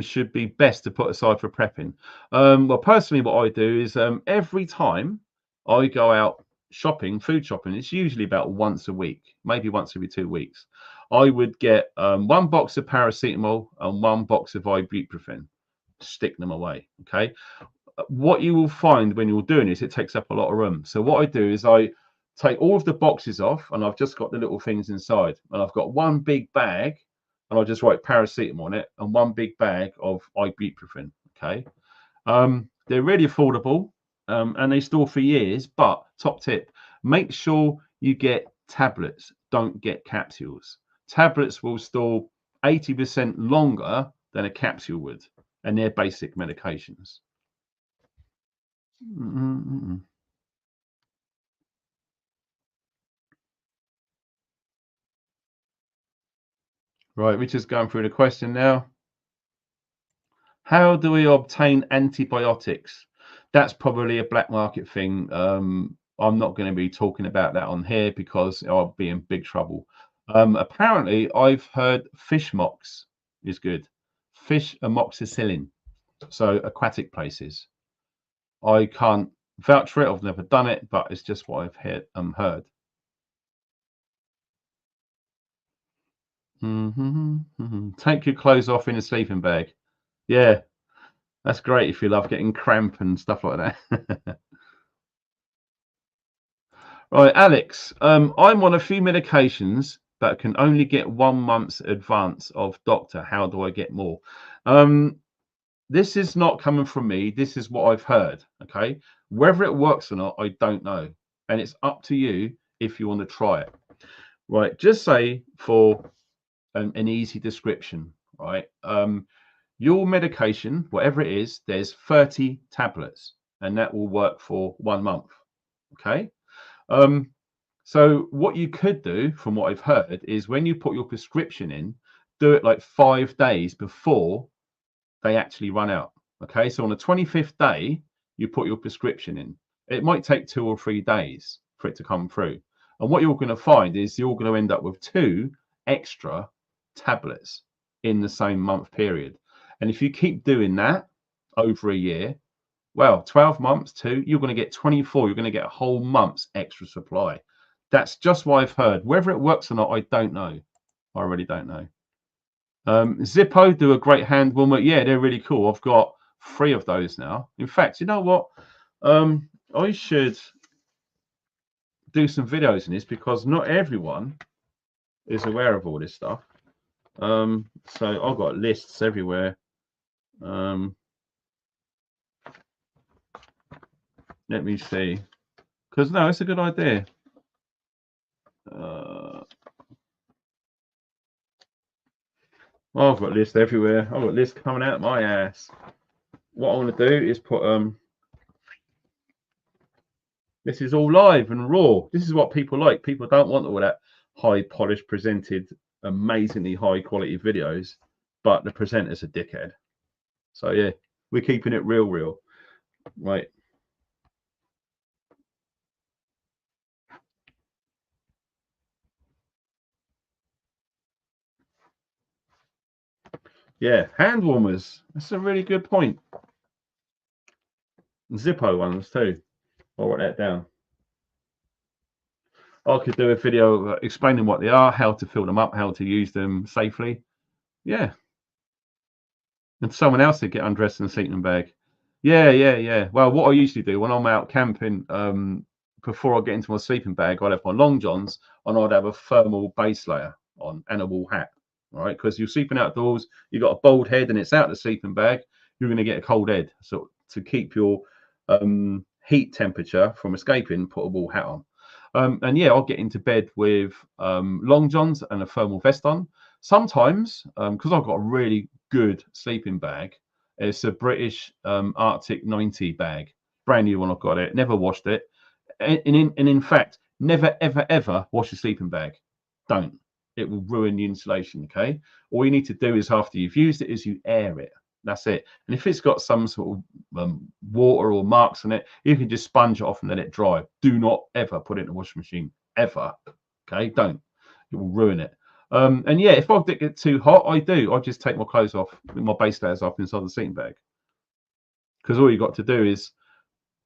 should be best to put aside for prepping? Well, personally, what I do is every time I go out shopping, food shopping, it's usually about once a week, maybe once every 2 weeks. I would get 1 box of paracetamol and 1 box of ibuprofen, stick them away. Okay. What you will find when you're doing this, it takes up a lot of room. So what I do is I take all of the boxes off, and I've just got the little things inside, and I've got one big bag, and I just write paracetamol on it, and one big bag of ibuprofen. Okay. They're really affordable, and they store for years. But top tip, make sure you get tablets, don't get capsules. Tablets will store 80% longer than a capsule would, and they're basic medications. Right, we're just going through the question now. How do we obtain antibiotics? That's probably a black market thing. I'm not going to be talking about that on here because I'll be in big trouble. Apparently, I've heard fish mox is good. Fish amoxicillin, so aquatic places. I can't vouch for it. I've never done it, but it's just what I've heard. Take your clothes off in a sleeping bag. Yeah, that's great if you love getting cramp and stuff like that. Right, Alex, I'm on a few medications but can only get 1 month's advance of doctor. How do I get more? This is not coming from me. This is what I've heard. Okay, whether it works or not, I don't know, and it's up to you if you want to try it. Right, just say for an easy description, right? Your medication, whatever it is, there's 30 tablets, and that will work for 1 month. Okay. So what you could do, from what I've heard, is when you put your prescription in, do it like 5 days before they actually run out. Okay. So on the 25th day, you put your prescription in. It might take 2 or 3 days for it to come through. And what you're going to find is you're going to end up with 2 extra tablets in the same month period. And if you keep doing that over a year, well, 12 months too, you're going to get 24. You're going to get a whole month's extra supply. That's just what I've heard. Whether it works or not, I don't know. I really don't know. Zippo do a great hand warmer. Yeah, they're really cool. I've got 3 of those now. In fact, you know what? I should do some videos in this because not everyone is aware of all this stuff. So I've got lists everywhere. Let me see, because no, it's a good idea. I've got lists everywhere. I've got lists coming out of my ass. What I want to do is put this is all live and raw. This is what people like. People don't want all that high polished, presented, amazingly high quality videos, but the presenter's a dickhead. So yeah, we're keeping it real, right? Yeah, hand warmers. That's a really good point. Zippo ones too. I'll write that down. I could do a video explaining what they are, how to fill them up, how to use them safely. Yeah. And someone else would get undressed in a sleeping bag. Yeah. Well, what I usually do when I'm out camping, before I get into my sleeping bag, I'd have my long johns and I'd have a thermal base layer on and a wool hat, right? Because you're sleeping outdoors, you've got a bald head and it's out the sleeping bag, you're going to get a cold head. So to keep your heat temperature from escaping, put a wool hat on. And yeah, I'll get into bed with long johns and a thermal vest on. Sometimes, because I've got a really good sleeping bag, it's a British Arctic 90 bag, brand new one. I've got it, never washed it, and in fact, never ever wash your sleeping bag. Don't. It will ruin the insulation. Okay. All you need to do is after you've used it is you air it. That's it. And if it's got some sort of water or marks on it, you can just sponge it off and let it dry. Do not ever put it in the washing machine, ever. Okay, don't. It will ruin it. And yeah, if I get too hot, I just take my clothes off, my base layers off inside the sleeping bag. Because all you got to do is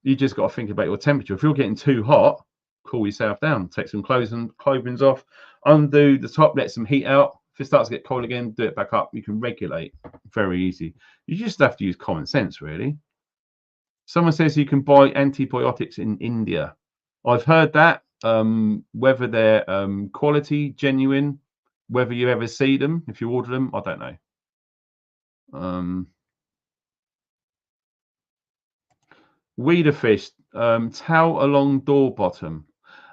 you just got to think about your temperature. If you're getting too hot, cool yourself down. Take some clothing off, undo the top, let some heat out. If it starts to get cold again, do it back up. You can regulate. Very easy. You just have to use common sense, really. Someone says you can buy antibiotics in India. I've heard that. Whether they're quality, genuine, whether you ever see them, if you order them, I don't know. Weeder fish, towel along door bottom.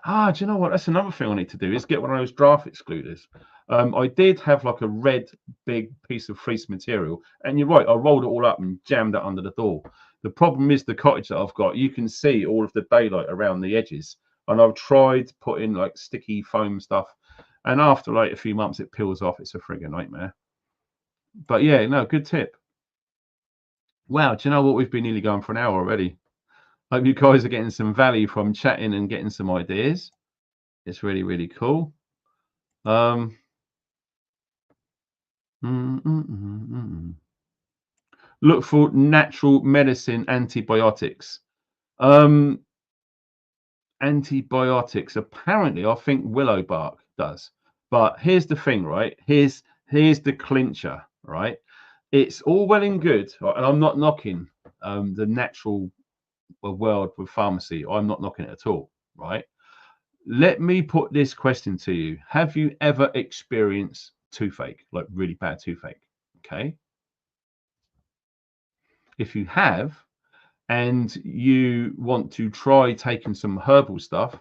Do you know what? That's another thing I need to do is get one of those draft excluders. I did have like a red big piece of fleece material, and you're right, I rolled it all up and jammed it under the door. The problem is the cottage that I've got, you can see all of the daylight around the edges, and I've tried putting like sticky foam stuff, and after like a few months it peels off. It's a friggin' nightmare. But yeah, no, good tip. Wow, do you know what? We've been nearly going for an hour already. Hope you guys are getting some value from chatting and getting some ideas. It's really cool. Look for natural medicine antibiotics. Antibiotics. Apparently, I think willow bark does. But here's the thing, right? Here's the clincher, right? It's all well and good, right? And I'm not knocking the natural world with pharmacy. I'm not knocking it at all, right? Let me put this question to you. Have you ever experienced toothache, like really bad toothache? Okay. If you have, and you want to try taking some herbal stuff,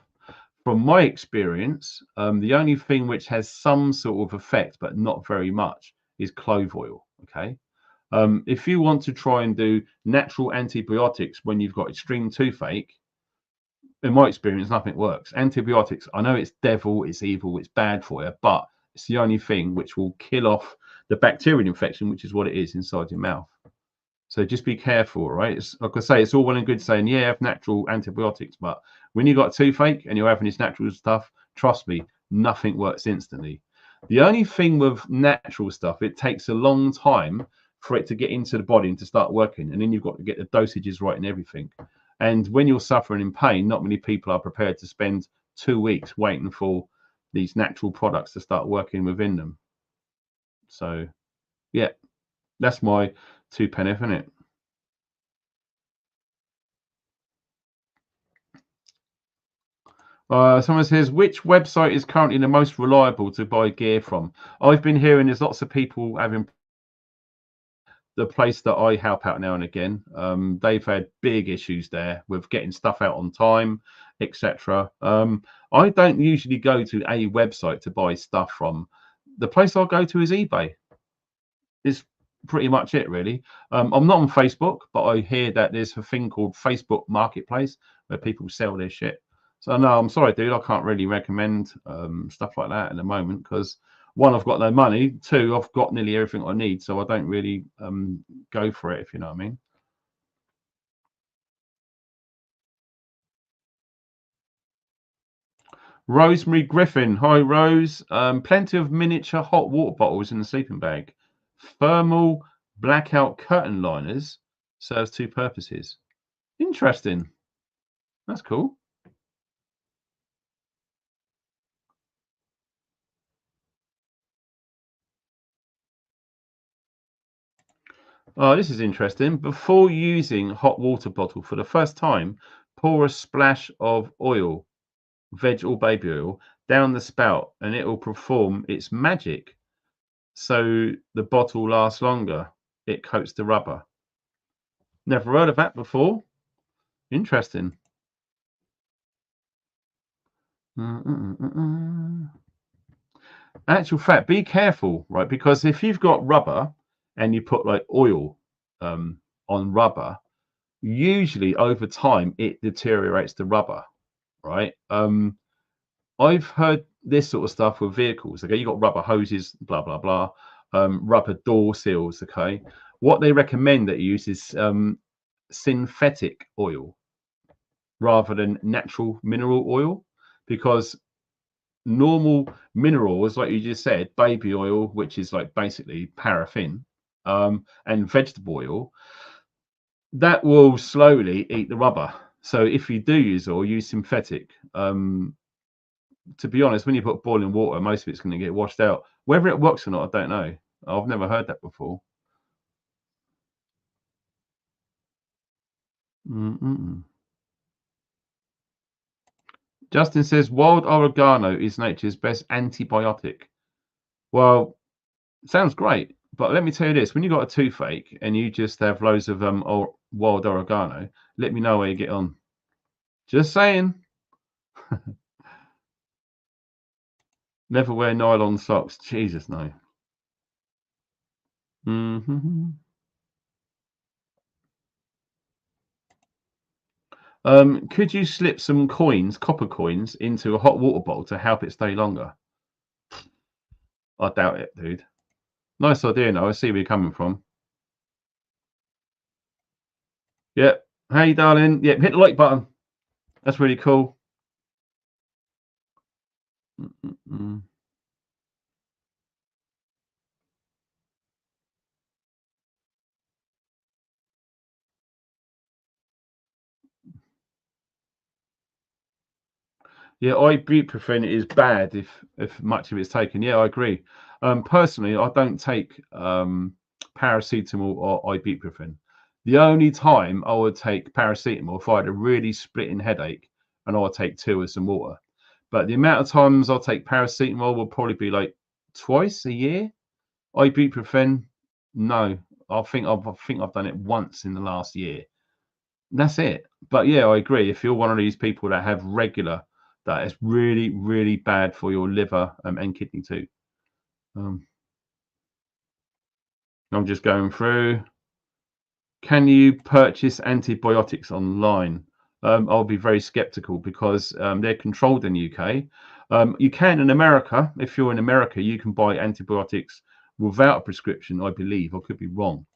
from my experience, the only thing which has some sort of effect, but not very much, is clove oil. Okay. If you want to try and do natural antibiotics when you've got extreme toothache, in my experience, nothing works. Antibiotics, I know it's devil, it's evil, it's bad for you, but it's the only thing which will kill off the bacterial infection, which is what it is inside your mouth. So just be careful, right? It's, like I say, it's all well and good saying, yeah, have natural antibiotics, but when you've got toothache and you're having this natural stuff, trust me, nothing works instantly. The only thing with natural stuff, it takes a long time for it to get into the body and to start working, and then you've got to get the dosages right and everything. And when you're suffering in pain, not many people are prepared to spend 2 weeks waiting for these natural products to start working within them. So, yeah, that's my 2 pence, isn't it? Someone says, which website is currently the most reliable to buy gear from? I've been hearing there's lots of people having the place that I help out now and again. They've had big issues there with getting stuff out on time, etc. I don't usually go to a website to buy stuff from. The place I'll go to is eBay. Is pretty much it, really. I'm not on Facebook, but I hear that there's a thing called Facebook Marketplace where people sell their shit. So no, I'm sorry, dude, I can't really recommend stuff like that at the moment because one, I've got no money. Two, I've got nearly everything I need, so I don't really go for it, if you know what I mean. Rosemary Griffin, hi Rose. Plenty of miniature hot water bottles in the sleeping bag. Thermal blackout curtain liners serves two purposes. Interesting. That's cool. Oh, this is interesting. Before using hot water bottle for the first time, pour a splash of oil, veg or baby oil, down the spout and it will perform its magic. So the bottle lasts longer. It coats the rubber. Never heard of that before. Interesting. Actual fact, be careful, right? Because if you've got rubber and you put like oil on rubber, usually over time it deteriorates the rubber, right? I've heard this sort of stuff with vehicles. Okay, you got rubber hoses, blah blah blah, rubber door seals. Okay, what they recommend that you use is synthetic oil rather than natural mineral oil, because normal minerals, like you just said, baby oil, which is like basically paraffin, and vegetable oil, that will slowly eat the rubber. So if you do use oil, use synthetic. To be honest, when you put boiling water, most of it's going to get washed out. Whether it works or not, I don't know. I've never heard that before. Mm-mm. Justin says wild oregano is nature's best antibiotic. Well, sounds great, but let me tell you this: when you got a toothache and you just have loads of wild oregano, let me know where you get on. Just saying. Never wear nylon socks. Jesus, no. Mm-hmm. Could you slip some coins, copper coins, into a hot water bottle to help it stay longer? I doubt it, dude. Nice idea, though. I see where you're coming from. Yep. Hey, darling. Yep. Hit the like button. That's really cool. Mm-mm. Yeah, ibuprofen is bad if much of it's taken. Yeah, I agree. Personally, I don't take paracetamol or ibuprofen. The only time I would take paracetamol if I had a really splitting headache, and I would take two with some water. But the amount of times I'll take paracetamol will probably be like twice a year. Ibuprofen, no. I think I've done it once in the last year. That's it. But yeah, I agree. If you're one of these people that have regular, that is really, really bad for your liver and kidney too. Um, I'm just going through. Can you purchase antibiotics online? I'll be very skeptical because they're controlled in the UK. You can in America. If you're in America, you can buy antibiotics without a prescription, I believe. I could be wrong.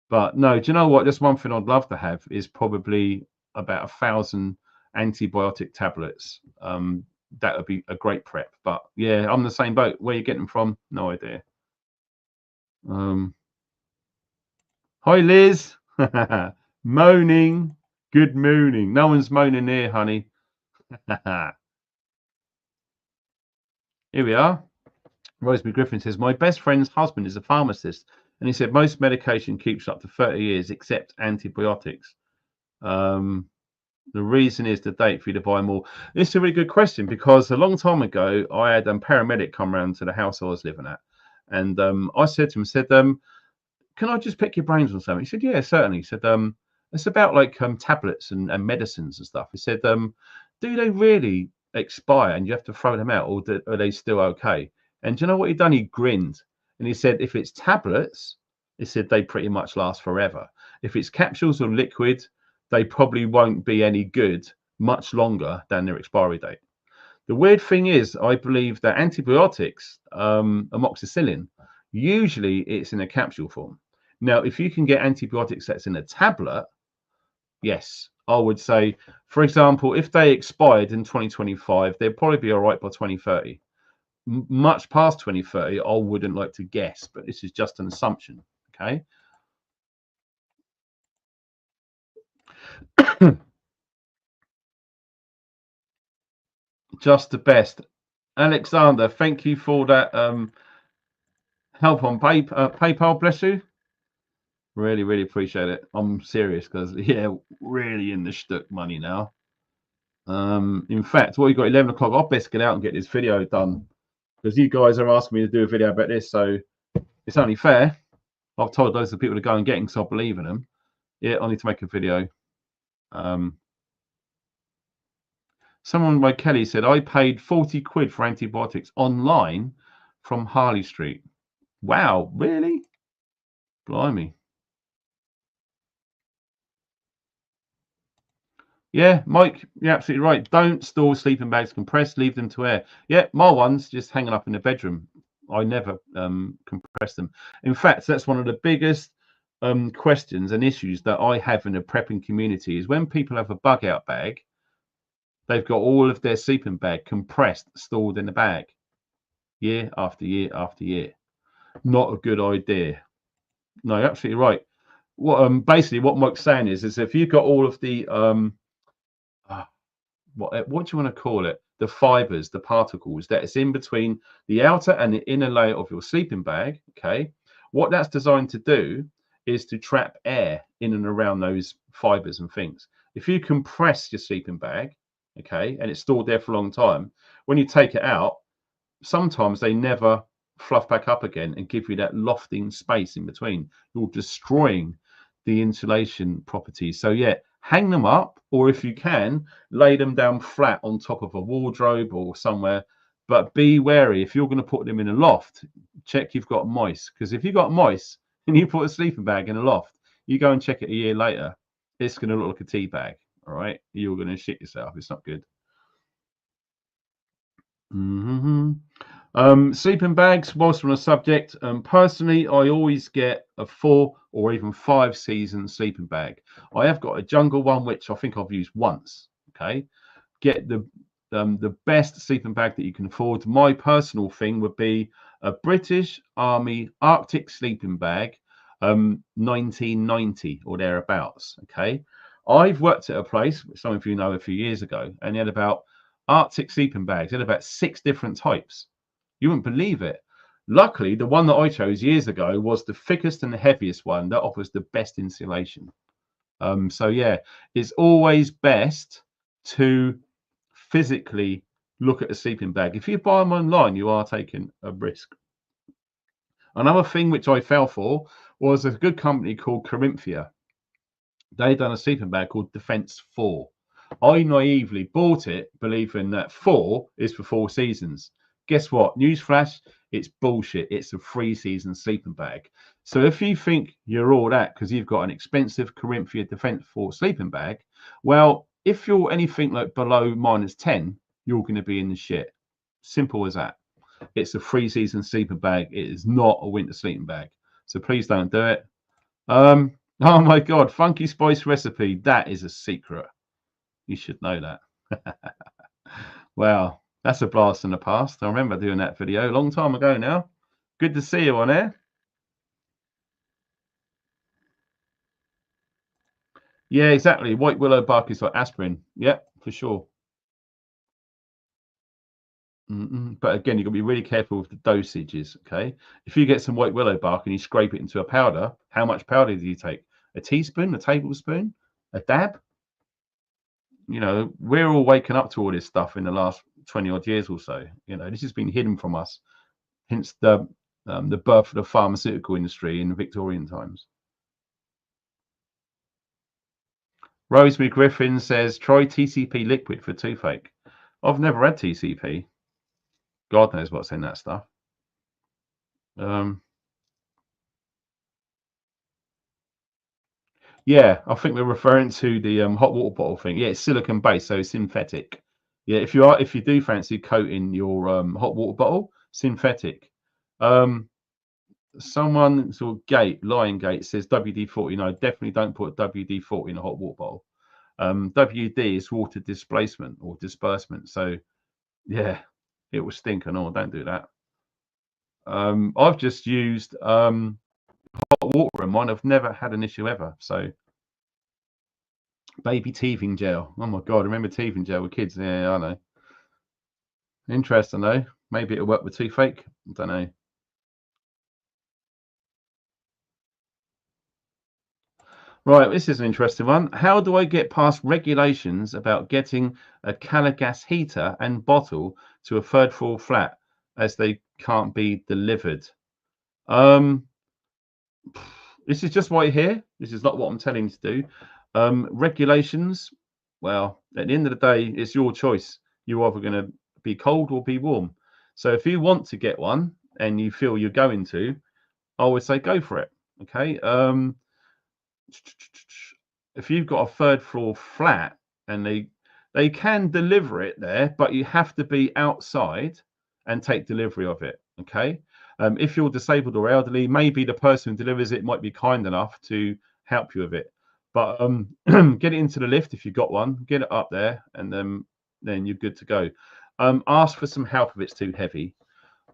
But no, do you know what? Just one thing I'd love to have is probably about 1,000 antibiotic tablets. That would be a great prep. But yeah, I'm the same boat. Where you getting them from? No idea. Um, Hi, Liz. Moaning. Good morning. No one's moaning here, honey. Here we are. Rosemary Griffin says, my best friend's husband is a pharmacist, and he said most medication keeps up to 30 years except antibiotics. The reason is the date for you to buy more. This is a really good question, because a long time ago, I had a paramedic come around to the house I was living at. And I said to him, can I just pick your brains on something? He said, yeah, certainly. He said, it's about like tablets and medicines and stuff. He said, do they really expire and you have to throw them out, or are they still okay? And do you know what he done? He grinned and he said, if it's tablets, he said they pretty much last forever. If it's capsules or liquid, they probably won't be any good much longer than their expiry date. The weird thing is, I believe that antibiotics, amoxicillin, usually it's in a capsule form. Now, if you can get antibiotics that's in a tablet, yes, I would say, for example, if they expired in 2025, they'd probably be all right by 2030. Much past 2030, I wouldn't like to guess, but this is just an assumption. Okay. Just the best. Alexander, thank you for that help on PayPal. Bless you. Really, really appreciate it. I'm serious, because yeah, really in the shtuck money now. In fact, what you got 11 o'clock, I'll best get out and get this video done, because you guys are asking me to do a video about this, so it's only fair. I've told loads of people to go and get them, because I believe in them. Yeah, I need to make a video. Someone by Kelly said, I paid 40 quid for antibiotics online from Harley Street. Wow, really? Blimey. Yeah, Mike, you're absolutely right. Don't store sleeping bags compressed, leave them to air. Yeah, my one's just hanging up in the bedroom. I never compress them. In fact, that's one of the biggest questions and issues that I have in the prepping community, is when people have a bug out bag, they've got all of their sleeping bag compressed, stored in the bag, year after year after year. Not a good idea. No, you're absolutely right. What basically what Mike's saying is if you've got all of the what do you want to call it? The fibers, the particles that is in between the outer and the inner layer of your sleeping bag. Okay, what that's designed to do is to trap air in and around those fibers and things. If you compress your sleeping bag, okay, and it's stored there for a long time, when you take it out, sometimes they never fluff back up again and give you that lofting space in between. You're destroying the insulation properties. So yeah, hang them up, or if you can, lay them down flat on top of a wardrobe or somewhere. But be wary, if you're going to put them in a loft, check you've got mice, because if you've got mice and you put a sleeping bag in a loft, you go and check it a year later, it's going to look like a tea bag. All right, you're going to shit yourself. It's not good. Sleeping bags, whilst on a subject, personally, I always get a 4 or even 5 season sleeping bag. I have got a jungle one, which I think I've used once. Okay, get the best sleeping bag that you can afford. My personal thing would be a British Army Arctic sleeping bag, 1990 or thereabouts. Okay, I've worked at a place, which some of you know, a few years ago, and they had about Arctic sleeping bags. They had about 6 different types. You wouldn't believe it. Luckily, the one that I chose years ago was the thickest and the heaviest one that offers the best insulation. So yeah, it's always best to physically look at a sleeping bag. If you buy them online, you are taking a risk. Another thing which I fell for was a good company called Corinthia. They done a sleeping bag called Defense 4. I naively bought it, believing that 4 is for 4 seasons. Guess what? Newsflash, it's bullshit. It's a 3-season sleeping bag. So if you think you're all that because you've got an expensive Corinthia Defense 4 sleeping bag, well, if you're anything like below -10, you're going to be in the shit. Simple as that. It's a 3-season sleeping bag. It is not a winter sleeping bag. So please don't do it. Oh my God, Funky Spice recipe. That is a secret. You should know that. Wow, that's a blast in the past. I remember doing that video a long time ago now. Good to see you on air. Yeah, exactly. White willow bark is like aspirin. Yeah, for sure. But again, you've got to be really careful with the dosages. Okay, if you get some white willow bark and you scrape it into a powder, how much powder do you take? A teaspoon, a tablespoon, a dab? you know, we're all waking up to all this stuff in the last 20 odd years or so. You know, this has been hidden from us, hence the birth of the pharmaceutical industry in the Victorian times. Rosemary Griffin says, try TCP liquid for toothache. I've never had TCP. God knows what's in that stuff. Yeah, I think we're referring to the hot water bottle thing. Yeah, it's silicon based, so synthetic. Yeah, if you do fancy coating your hot water bottle, synthetic. Someone sort of Lion Gate says WD-40. No, definitely don't put WD-40 in a hot water bottle. WD is water displacement or disbursement. So yeah, it will stink and all. Don't do that. I've just used hot water in mine. I've never had an issue ever. So baby teething gel. Oh my god, remember teething gel with kids? Yeah, I know. Interesting though. Maybe it'll work with toothache. I don't know. Right, this is an interesting one. How do I get past regulations about getting a Calagas heater and bottle to a third floor flat as they can't be delivered? Um, this is just right here. This is not what I'm telling you to do. Regulations, well, at the end of the day, it's your choice. You're either going to be cold or be warm. So if you want to get one and you feel you're going to, I would say go for it. Okay. If you've got a third floor flat and they can deliver it there, but you have to be outside and take delivery of it. Okay. If you're disabled or elderly, maybe the person who delivers it might be kind enough to help you with it. But get it into the lift if you've got one, get it up there, and then you're good to go. Ask for some help if it's too heavy.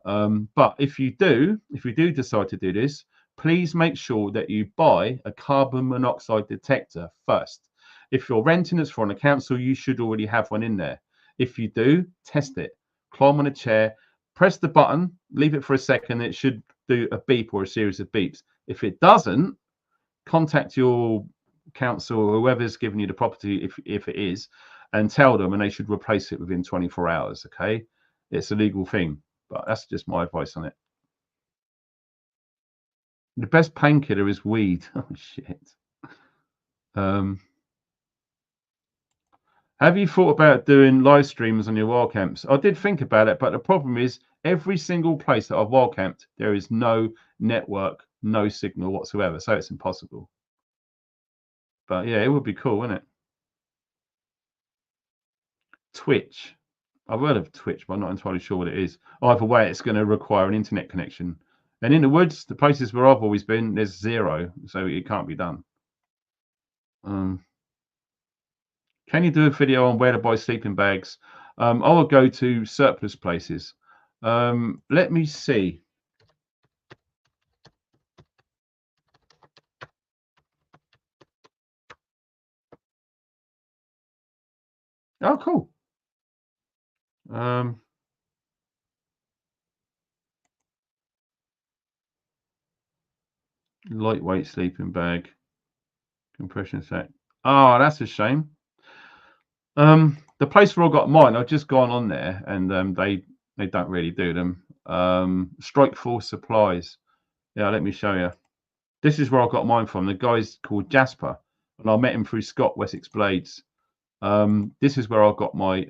But if you do decide to do this, please make sure that you buy a carbon monoxide detector first. If you're renting this from a council, you should already have one in there. If you do, test it. Climb on a chair, press the button, leave it for a second. It should do a beep or a series of beeps. If it doesn't, contact your council or whoever's giving you the property, if it is, and tell them, and they should replace it within 24 hours. Okay, it's a legal thing, but that's just my advice on it. The best painkiller is weed. Oh shit. Have you thought about doing live streams on your wild camps? I did think about it, but the problem is every single place that I've wild camped, there is no network, no signal whatsoever, so it's impossible. But yeah, it would be cool, wouldn't it? Twitch. I've heard of Twitch, but I'm not entirely sure what it is. Either way, it's going to require an internet connection. And in the woods, the places where I've always been, there's zero, so it can't be done. Can you do a video on where to buy sleeping bags? I will go to surplus places. Let me see. Oh, cool. Lightweight sleeping bag, compression sack. Oh, that's a shame. The place where I got mine, I've just gone on there, and they don't really do them. Strike Force Supplies. Yeah, let me show you. This is where I got mine from. The guy's called Jasper, and I met him through Scott Wessex Blades. This is where I got my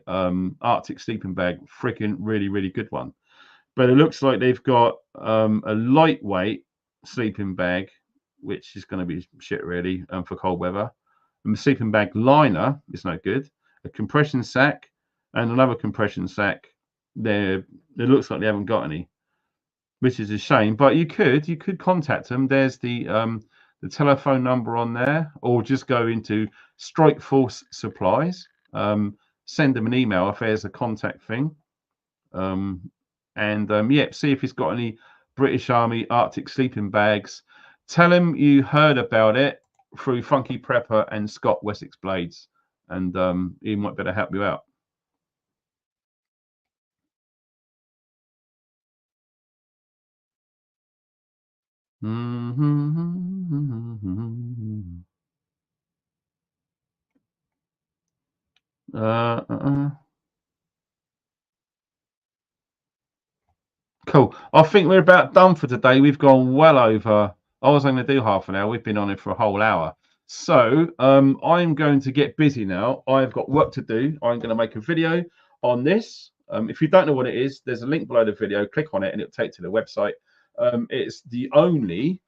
Arctic sleeping bag. Freaking really, really good one. But it looks like they've got a lightweight sleeping bag, which is going to be shit really for cold weather. And the sleeping bag liner is no good. A compression sack and another compression sack. It looks like they haven't got any, which is a shame. But you could contact them. There's the telephone number on there, or just go into Strike Force Supplies. Send them an email if there's a contact thing. Yeah, see if he's got any British Army Arctic sleeping bags. Tell him you heard about it through Funky Prepper and Scott Wessex Blades, and he might better help you out. Cool. I think we're about done for today. We've gone well over. I was only going to do half an hour. We've been on it for a whole hour. So I'm going to get busy now. I've got work to do. I'm going to make a video on this. If you don't know what it is, there's a link below the video. Click on it and it'll take you to the website. It's the only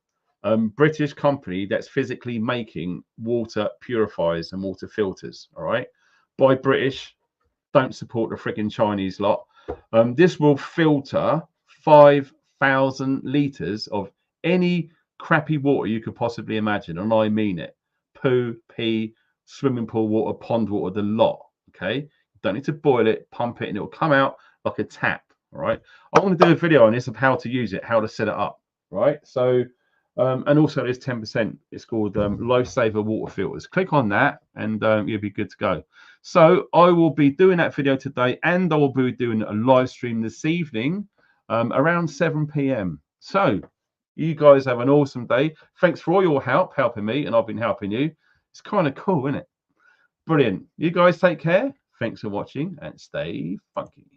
British company that's physically making water purifiers and water filters. All right. By British, don't support the frigging Chinese lot. This will filter 5,000 litres of any crappy water you could possibly imagine, and I mean it. Poo, pee, swimming pool water, pond water, the lot. Okay, you don't need to boil it, pump it, and it'll come out like a tap. All right. I want to do a video on this of how to use it, how to set it up. Right. So, and also there's 10%. It's called Lifesaver water filters. Click on that, and you'll be good to go. So I will be doing that video today, and I will be doing a live stream this evening around 7 p.m. So you guys have an awesome day. Thanks for all your help, helping me, and I've been helping you. It's kind of cool, isn't it? Brilliant. You guys take care. Thanks for watching, and stay funky.